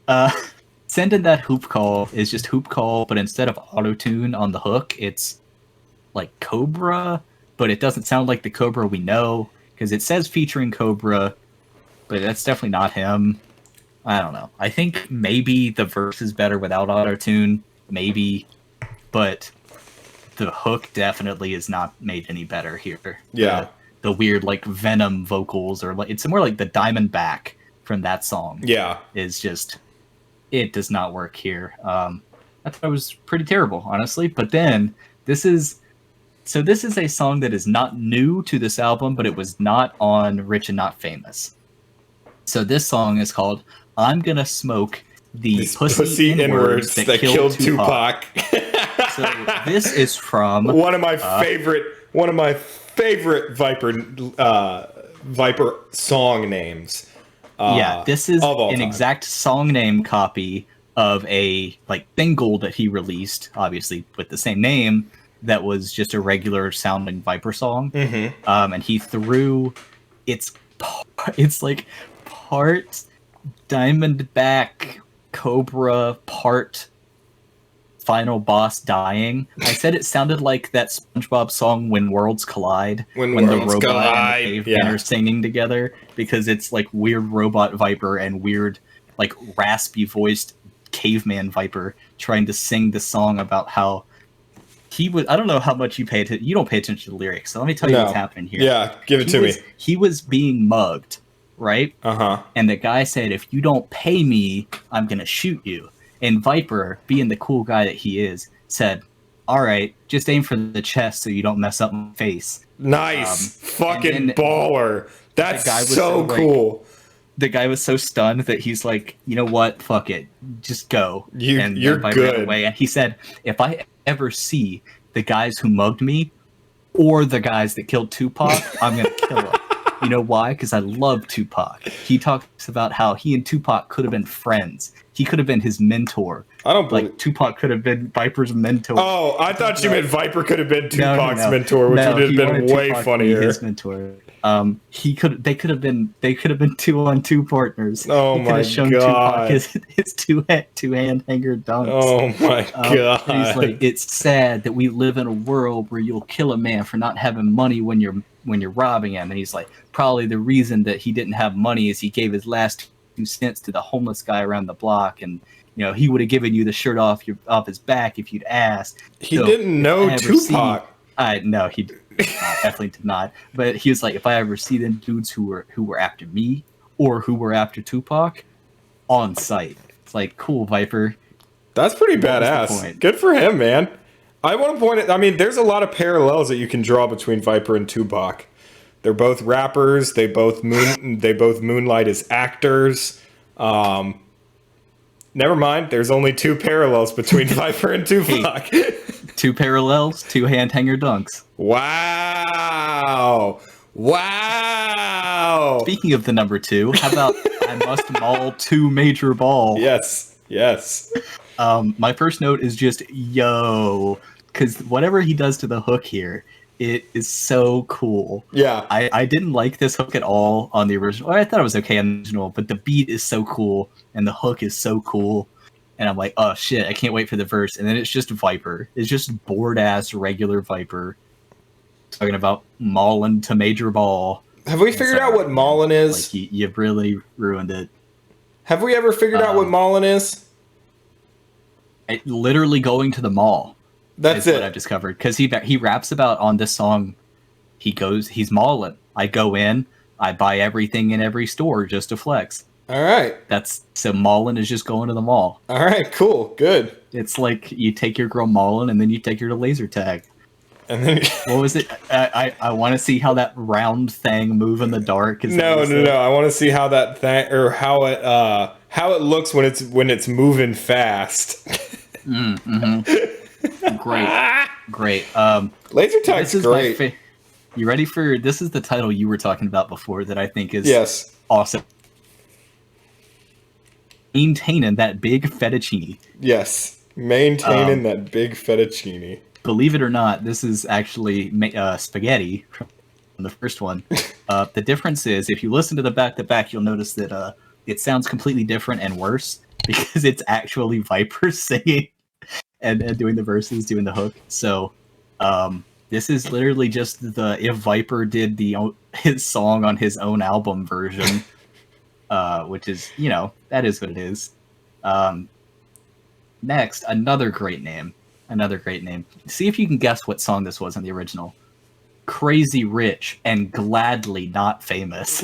Send In That Hoop Call is just hoop call, but instead of auto-tune on the hook, it's like Cobra, but it doesn't sound like the Cobra we know, because it says featuring Cobra, but that's definitely not him. I don't know. I think maybe the verse is better without auto-tune, maybe, but the hook definitely is not made any better here. Yeah. The weird, like, Venom vocals, or like, it's more like the Diamondback from that song. Yeah. Is just, it does not work here. I thought it was pretty terrible, honestly. But then this is a song that is not new to this album, but it was not on Rich and Not Famous. So this song is called "I'm Gonna Smoke the Pussy N-Words that Killed Tupac." So this is from one of my favorite Viper song names. This is an time. exact song name copy of a single that he released, obviously with the same name, that was just a regular sounding Viper song. Mm-hmm. And he threw it's like part Diamondback Cobra, part Final Boss Dying. I said it sounded like that SpongeBob song "When Worlds Collide," when the robot and the caveman are singing together, because it's like weird robot Viper and weird like raspy voiced caveman Viper trying to sing the song about how he was. I don't know how much you pay attention. You don't pay attention to the lyrics, so let me tell you what's happening here. Yeah, give it to me. He was being mugged, right? Uh-huh. And the guy said, "If you don't pay me, I'm gonna shoot you." And Viper, being the cool guy that he is, said, all right, just aim for the chest so you don't mess up my face. Nice. Fucking and then baller. That's the guy was so like, cool. The guy was so stunned that he's like, you know what? Fuck it. Just go. And You're Viper good. ran away. And he said, if I ever see the guys who mugged me or the guys that killed Tupac, I'm going to kill them. You know why? Because I love Tupac. He talks about how he and Tupac could have been friends. He could have been his mentor. I don't believe... Like, Tupac could have been Viper's mentor. Oh, I thought you meant Viper could have been Tupac's mentor, which would have been way funnier. His mentor. They could have been 2-on-2 partners. Oh he could my have shown god! Tupac his two-hand hanger dunks. Oh my god! He's like, it's sad that we live in a world where you'll kill a man for not having money when you're robbing him. And he's like, probably the reason that he didn't have money is he gave his last 2 cents to the homeless guy around the block, and he would have given you the shirt off his back if you'd asked. He didn't know Tupac. No, he definitely did not. But he was like, if I ever see them dudes who were after me or who were after Tupac, on sight. It's like, cool, Viper. That's pretty badass. Good for him, man. I want to point it. I mean, there's a lot of parallels that you can draw between Viper and Tupac. They're both rappers. They both moonlight as actors. Never mind. There's only 2 parallels between Viper and Tupac. Hey, 2 parallels, 2 hand hanger dunks. Wow. Speaking of the number 2, how about I must maul 2 major ball? Yes. My first note is just yo, because whatever he does to the hook here, it is so cool. Yeah. I didn't like this hook at all on the original. I thought it was okay on the original, but the beat is so cool and the hook is so cool. And I'm like, oh shit, I can't wait for the verse. And then it's just Viper. It's just bored ass regular Viper talking about mauling to major ball. Have we figured out what mauling is? Like, you've really ruined it. Have we ever figured out what mauling is? Literally going to the mall. That's what I've discovered, because he raps about on this song. He's mauling. I go in, I buy everything in every store just to flex. All right. So mauling is just going to the mall. All right, cool, good. It's like you take your girl mauling and then you take her to laser tag. And then what was it? I want to see how that round thing move in the dark. No. I want to see how that thing, or how it looks when it's moving fast. Great. Laser tag's great. You ready for this? Is the title you were talking about before that I think is awesome. Maintaining that big fettuccine. Yes, maintaining that big fettuccine. Believe it or not, this is actually spaghetti from the first one. The difference is, if you listen to the back, you'll notice that it sounds completely different and worse because it's actually Viper singing and doing the verses, doing the hook. So this is literally just if Viper did his song on his own album version, which is, that is what it is. Next, another great name. See if you can guess what song this was in the original. Crazy Rich and Gladly Not Famous.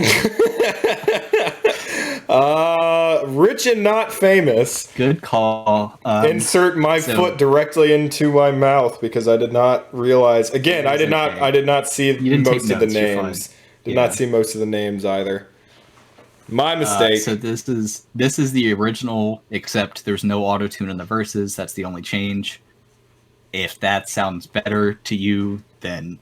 Rich and Not Famous. Good call. Insert my foot directly into my mouth because I did not realize. Again, I did not see most of the names. Did not see most of the names either. My mistake. So this is the original, except there's no auto-tune in the verses. That's the only change. If that sounds better to you, then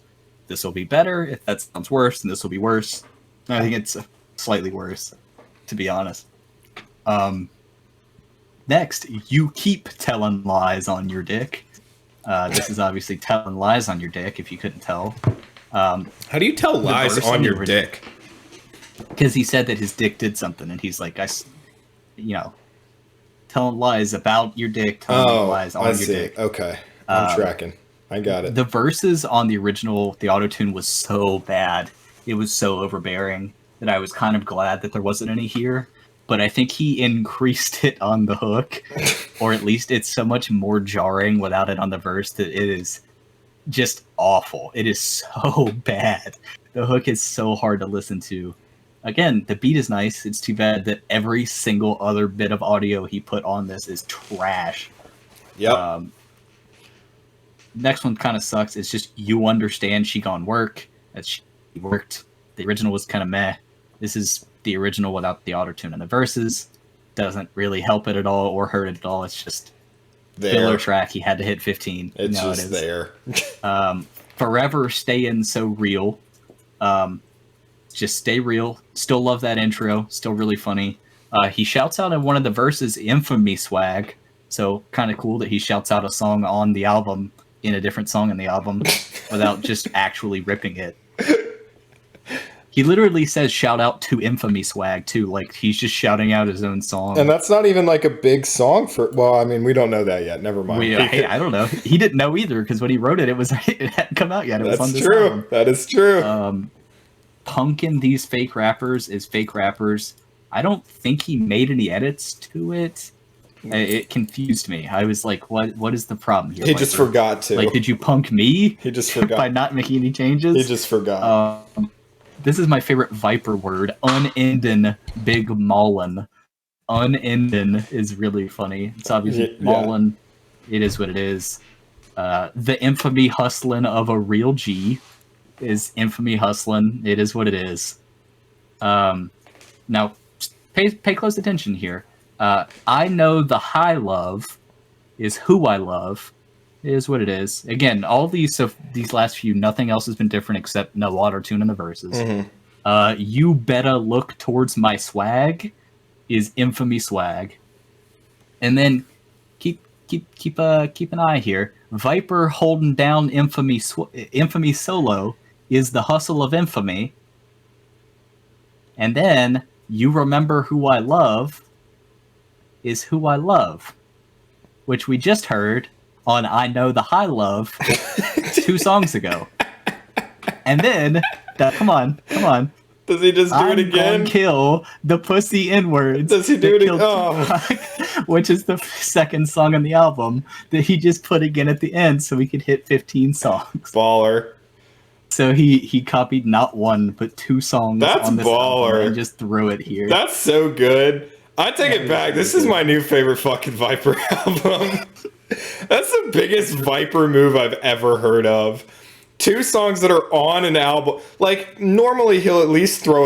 this will be better. If that sounds worse, then this will be worse. I think it's slightly worse, to be honest. Next, you keep telling lies on your dick. This is obviously telling lies on your dick, if you couldn't tell. How do you tell lies on your dick? Because he said that his dick did something, and he's like, telling lies about your dick, telling lies on your dick. Okay. I'm tracking. I got it. The verses on the original, the auto-tune was so bad. It was so overbearing that I was kind of glad that there wasn't any here. But I think he increased it on the hook. Or at least it's so much more jarring without it on the verse that it is just awful. It is so bad. The hook is so hard to listen to. Again, the beat is nice. It's too bad that every single other bit of audio he put on this is trash. Yep. next one kind of sucks. It's just You Understand She Gone Work. That she worked. The original was kind of meh. This is the original without the autotune in the verses. Doesn't really help it at all or hurt it at all. It's just filler track. He had to hit 15. It's just there. Forever Staying So Real. Just stay real. Still love that intro. Still really funny. He shouts out in one of the verses Infamy Swag. So kind of cool that he shouts out a song on the album in a different song in the album without just actually ripping it. He literally says shout out to Infamy Swag too. Like he's just shouting out his own song. And that's not even like a big song for, well, I mean, we don't know that yet. Never mind. Hey, I don't know. He didn't know either because when he wrote it, it hadn't come out yet. It was on this true. album. That is true. Punkin' These Fake Rappers is Fake Rappers. I don't think he made any edits to it. It confused me. I was like, what is the problem here? He just forgot to. Like, did you punk me? He just forgot. By not making any changes? He just forgot. This is my favorite Viper word. Unendin' Big Maulin'. Unendin' is really funny. It's obviously Maulin'. It is what it is. The infamy hustlin' of a real G is infamy hustlin'. It is what it is. Now, pay close attention here. I know the high love is who I love. It is what it is. Again, all these last few, nothing else has been different except no auto-tune in the verses. Mm-hmm. You better look towards my swag is infamy swag. And then keep an eye here. Viper holding down infamy solo is the hustle of infamy. And then you remember who I love is who I love, which we just heard on I Know the High Love 2 songs ago. And then, come on. Does he just do it again? Gonna kill the pussy N-words. Does he do it again? Oh. Which is the second song on the album that he just put again at the end so we could hit 15 songs. Baller. So he copied not one, but 2 songs on this album and just threw it here. That's so good. I take it back. This is my new favorite fucking Viper album. That's the biggest Viper move I've ever heard of. 2 songs that are on an album. Like, normally he'll at least throw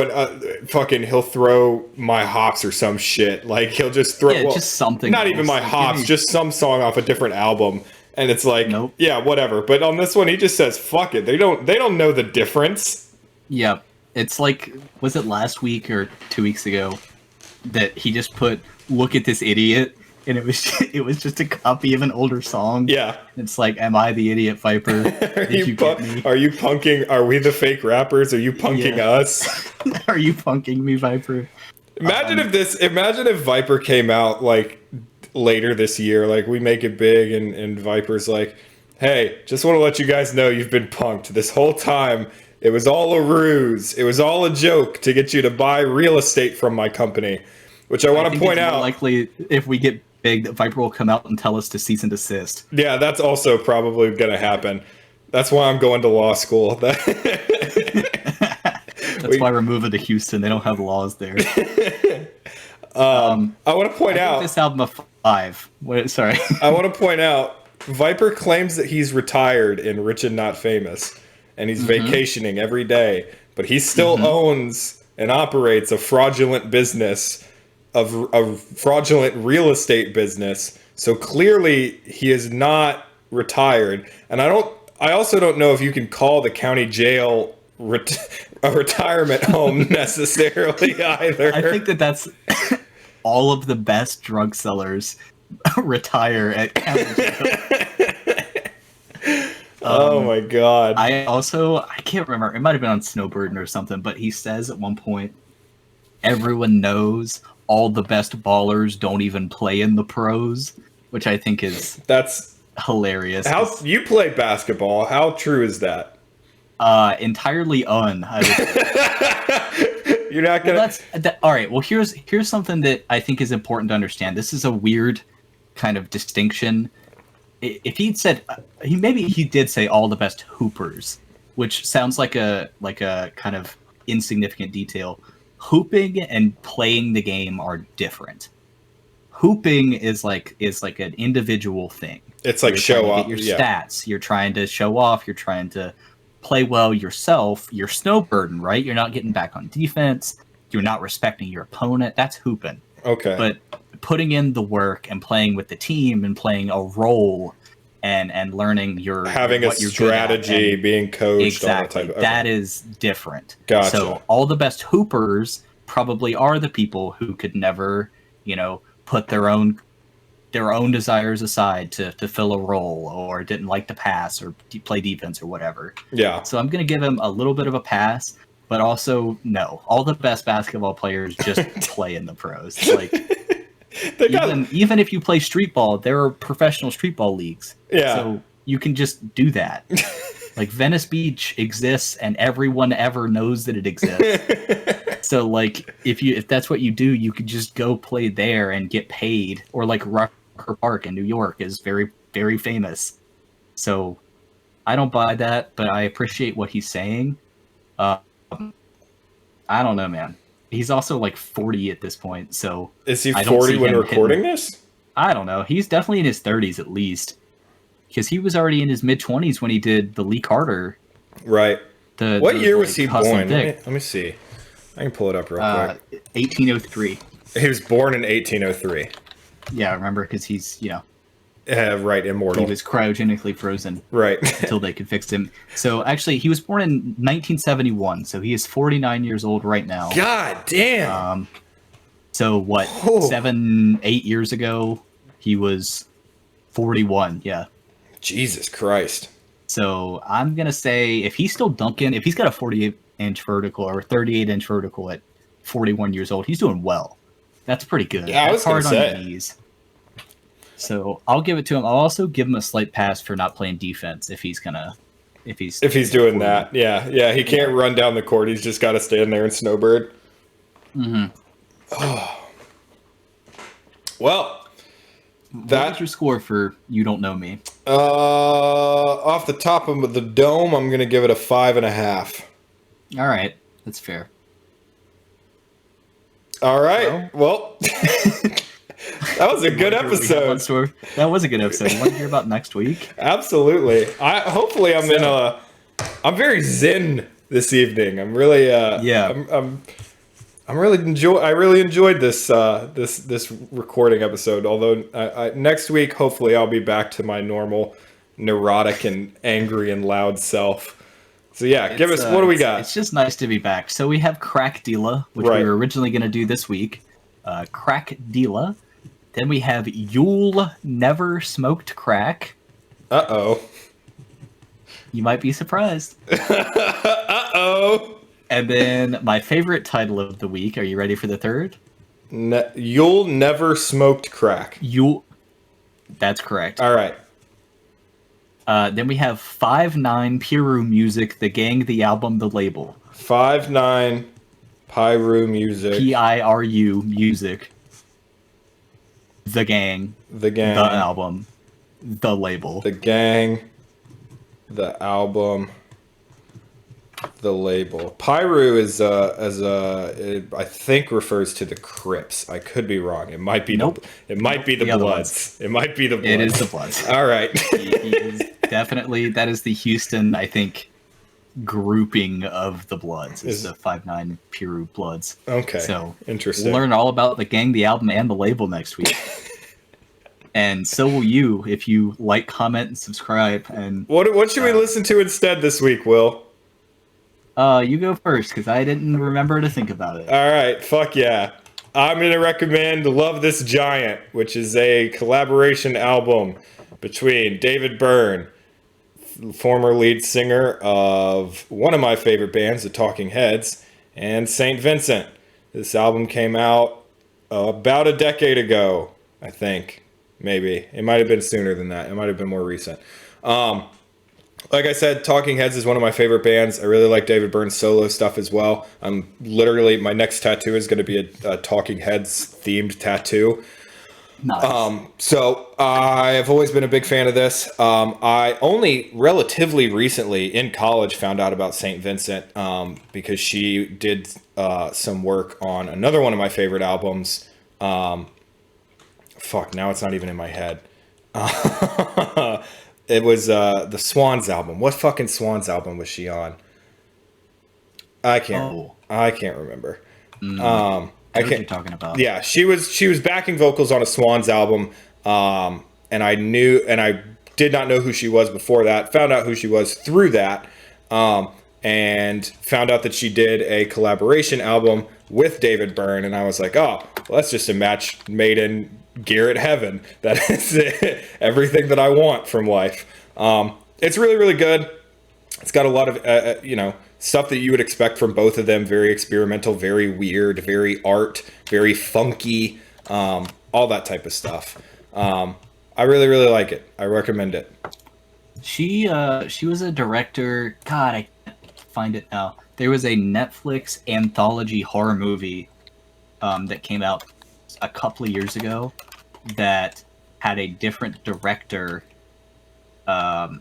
he'll throw My Hops or some shit. Like, he'll just throw... Yeah, just something. Not even My Hops, just some song off a different album. And it's like, nope. Yeah, whatever. But on this one, he just says, fuck it. They don't know the difference. Yeah. It's like, was it last week or 2 weeks ago that he just put, look at this idiot, and it was just a copy of an older song. Yeah. It's like, am I the idiot Viper? Did you get me? Are you punking? Are we the fake rappers? Are you punking us? Are you punking me, Viper? Imagine if Viper came out like later this year, like we make it big and Viper's like, hey, just want to let you guys know you've been punked this whole time. It was all a ruse. It was all a joke to get you to buy real estate from my company, which I want to point out. More likely, if we get big, that Viper will come out and tell us to cease and desist. Yeah, that's also probably going to happen. That's why I'm going to law school. That's why we're moving to Houston. They don't have laws there. I want to point out this album a 5. Sorry. I want to point out Viper claims that he's retired in Rich and Not Famous. And he's vacationing every day, but he still owns and operates a fraudulent business, a fraudulent real estate business. So clearly he is not retired. And I also don't know if you can call the county jail a retirement home necessarily either. I think that's all of the best drug sellers retire at county jail. Oh my god. I can't remember, it might have been on Snowburden or something, but he says at one point, everyone knows all the best ballers don't even play in the pros, which I think that's hilarious. How you play basketball, how true is that? Entirely You're not gonna... Alright, well here's something that I think is important to understand. This is a weird kind of distinction. If he'd said, he did say all the best hoopers, which sounds like a kind of insignificant detail. Hooping and playing the game are different. hooping is like an individual thing. It's like show off your stats. You're trying to show off. You're trying to play well yourself. You're snowbirding, right? You're not getting back on defense. You're not respecting your opponent. That's hooping. Okay. But putting in the work and playing with the team and playing a role and learning having a strategy, being coached, exactly. all that type of, that is different. Gotcha. So all the best hoopers probably are the people who could never, put their own desires aside to fill a role, or didn't like to pass or play defense or whatever. Yeah. So I'm going to give him a little bit of a pass, but also no. All the best basketball players just play in the pros. Like even if you play street ball, there are professional street ball leagues. Yeah. So you can just do that. Like Venice Beach exists and everyone ever knows that it exists. So like if that's what you do, you could just go play there and get paid. Or like Rucker Park in New York is very, very famous. So I don't buy that, but I appreciate what he's saying. I don't know, man. He's also like 40 at this point, so is he 40 when recording this? I don't know. He's definitely in his 30s at least, because he was already in his mid 20s when he did the Lee Carter. Right. What year was he born? Let me see. I can pull it up real quick. 1803. He was born in 1803. Yeah, I remember, because he's right, immortal. He was cryogenically frozen. Right. Until they could fix him. So actually, he was born in 1971. So he is 49 years old right now. God damn. So what? 7-8 years ago, he was 41. Yeah. Jesus Christ. So I'm gonna say if he's still dunking, if he's got a 48-inch vertical or 38-inch vertical at 41 years old, he's doing well. That's pretty good. Yeah, I was hard gonna on say. the knees. So I'll give it to him. I'll also give him a slight pass for not playing defense if he's doing that. Yeah, he can't run down the court. He's just got to stand there and snowbird. Mm-hmm. Oh. Well, what was your score for You Don't Know Me? Off the top of the dome, I'm gonna give it a 5.5. All right, that's fair. All right, well. That was a good episode. That was a good episode. You want to hear about next week? Absolutely. Hopefully I'm very zen this evening. I'm really I really enjoyed this this recording episode. Although next week hopefully I'll be back to my normal neurotic and angry and loud self. So yeah, give us what do we got? It's just nice to be back. So we have Crack Dealer, which we were originally going to do this week. Crack Dealer. Then we have Yule Never Smoked Crack. Uh-oh. You might be surprised. Uh-oh. And then my favorite title of the week. Are you ready for the third? Yule Never Smoked Crack. Yule. That's correct. All right. Then we have 5'9" Piru Music, The Gang, The Album, The Label. 5'9" Piru Music. Piru Music. The Gang. The Gang. The Album. The Label. The Gang. The Album. The Label. Piru is it, I think refers to the Crips. I could be wrong. It might be it might be the Bloods. It might be the Bloods. It is the Bloods. All right. He is definitely, that is the Houston, I think, grouping of the Bloods. Is the 5'9" Piru Bloods. Okay. So interesting. We'll learn all about the Gang, the Album, and the Label next week. And so will you if you like, comment, and subscribe. And what should we listen to instead this week, Will? You go first, because I didn't remember to think about it. All right, fuck yeah. I'm going to recommend Love This Giant, which is a collaboration album between David Byrne, former lead singer of one of my favorite bands, the Talking Heads, and St. Vincent. This album came out about a decade ago, I think. Maybe. It might have been sooner than that. It might have been more recent. Like I said, Talking Heads is one of my favorite bands. I really like David Byrne's solo stuff as well. I'm literally, my next tattoo is going to be a Talking Heads themed tattoo. Nice. So I have always been a big fan of this. I only relatively recently in college found out about St. Vincent because she did some work on another one of my favorite albums. fuck, now it's not even in my head. It was the Swans album. What fucking Swans album was she on? I can't remember. I know what you're talking about. Yeah, she was backing vocals on a Swans album, and I did not know who she was before that. Found out who she was through that, and found out that she did a collaboration album with David Byrne, and I was like, oh, well, that's just a match made in Garrett heaven. That is everything that I want from life. It's really, really good. It's got a lot of stuff that you would expect from both of them. Very experimental, very weird, very art, very funky, all that type of stuff. I really, really like it. I recommend it. She was a director. God, I can't find it now. There was a Netflix anthology horror movie that came out a couple of years ago that had a different director. Oh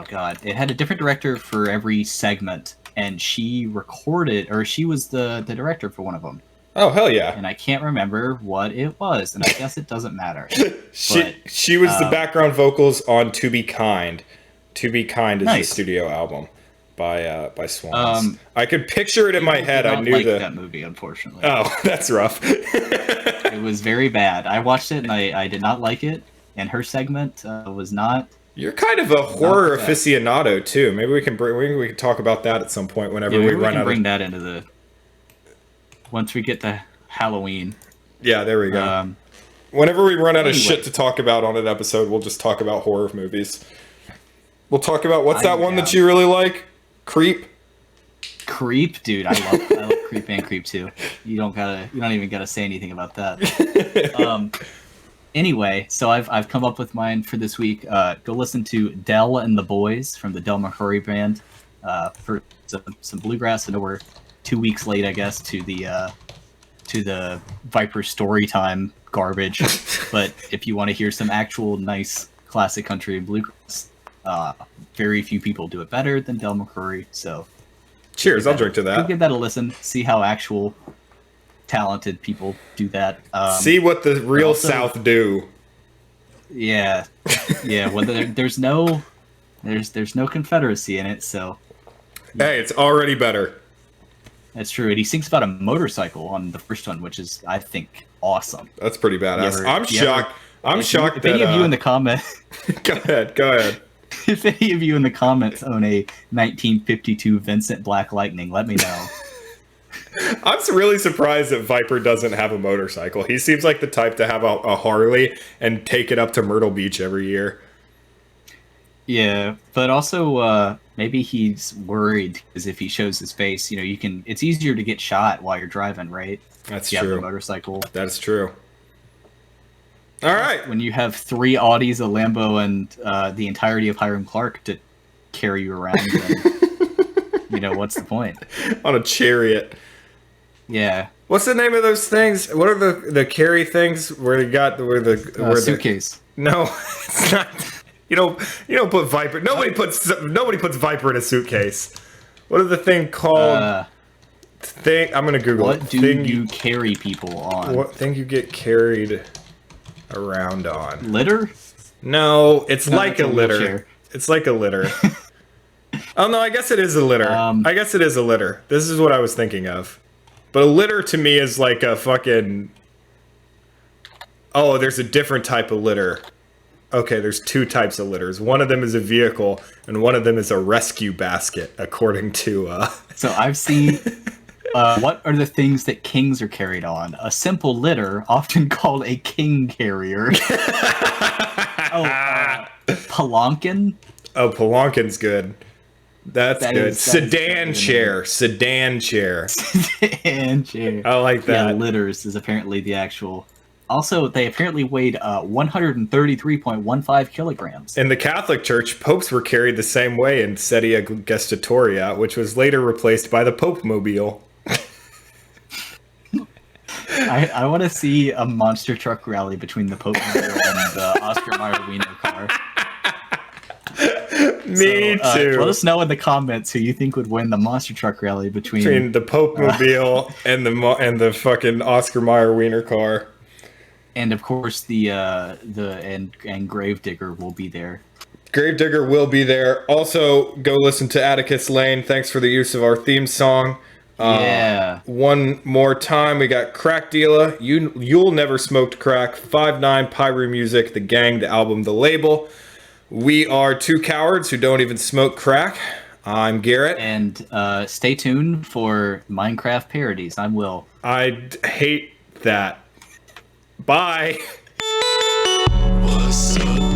god, it had a different director for every segment, and she was the director for one of them. Oh hell yeah! And I can't remember what it was, and I guess it doesn't matter. She was the background vocals on "To Be Kind." "To Be Kind" is the studio album by Swans. I could picture it in my head. I knew that movie, unfortunately. Oh, that's rough. It was very bad. I watched it and I did not like it, and her segment was not. You're kind of a horror aficionado too. Maybe we can talk about that at some point whenever we run out. Bring that into the once we get to Halloween. Yeah, there we go. Whenever we run out of shit to talk about on an episode, we'll just talk about horror movies. We'll talk about what's that one that you really like? Creep, dude. I love Creep and Creep 2. You don't even gotta say anything about that. Anyway, so I've come up with mine for this week. Go listen to Del and the Boys from the Del McCoury band for some bluegrass. I know we're 2 weeks late, I guess, to the Viper Storytime garbage. But if you want to hear some actual nice classic country and bluegrass, very few people do it better than Del McCoury. So, cheers! I'll drink to that. Go give that a listen. See how actual talented people do that. See what the real South do. Yeah. Well, there's no Confederacy in it, so. Hey, it's already better. That's true. And he sings about a motorcycle on the first one, which is, I think, awesome. That's pretty badass. I'm shocked. I'm shocked that. If any of you in the comments. Go ahead. If any of you in the comments own a 1952 Vincent Black Lightning, let me know. I'm really surprised that Viper doesn't have a motorcycle. He seems like the type to have a Harley and take it up to Myrtle Beach every year. Yeah, but also maybe he's worried because if he shows his face, it's easier to get shot while you're driving, right? That's true. Have a motorcycle. That's true. All right. When you have 3 Audis, a Lambo, and the entirety of Hiram Clark to carry you around, then, what's the point? On a chariot. Yeah. What's the name of those things? What are the carry things where you got suitcase? No, it's not. You don't put Viper. Nobody puts Viper in a suitcase. What is the thing called? I'm gonna Google what it. What do you carry people on? What thing you get carried around on? Litter? No, it's like a litter. Wheelchair. It's like a litter. Oh no, I guess it is a litter. I guess it is a litter. This is what I was thinking of. But a litter to me is like a fucking. Oh, there's a different type of litter. Okay, there's 2 types of litters. One of them is a vehicle, and one of them is a rescue basket, according to. So I've seen. What are the things that kings are carried on? A simple litter, often called a king carrier. Palanquin. Oh, palanquin's good. That's good. Sedan chair. Sedan chair. I like that. Yeah, litters is apparently the actual. Also, they apparently weighed 133.15 kilograms. In the Catholic Church, popes were carried the same way in Sedia Gestatoria, which was later replaced by the Pope Mobile. I want to see a monster truck rally between the Pope Mobile and the Oscar Mayer Wiener car. Me too. Let us know in the comments who you think would win the monster truck rally between the Pope Mobile and the fucking Oscar Mayer Wiener car. And of course, and Gravedigger will be there. Gravedigger will be there. Also, go listen to Atticus Lane. Thanks for the use of our theme song. Yeah. One more time, we got Crack Dealer. You'll Never Smoked Crack. 5'9", Pyru Music, The Gang, the album, the label. We are two cowards who don't even smoke crack. I'm Garrett. And stay tuned for Minecraft parodies. I'm Will. I hate that. Bye. What's up?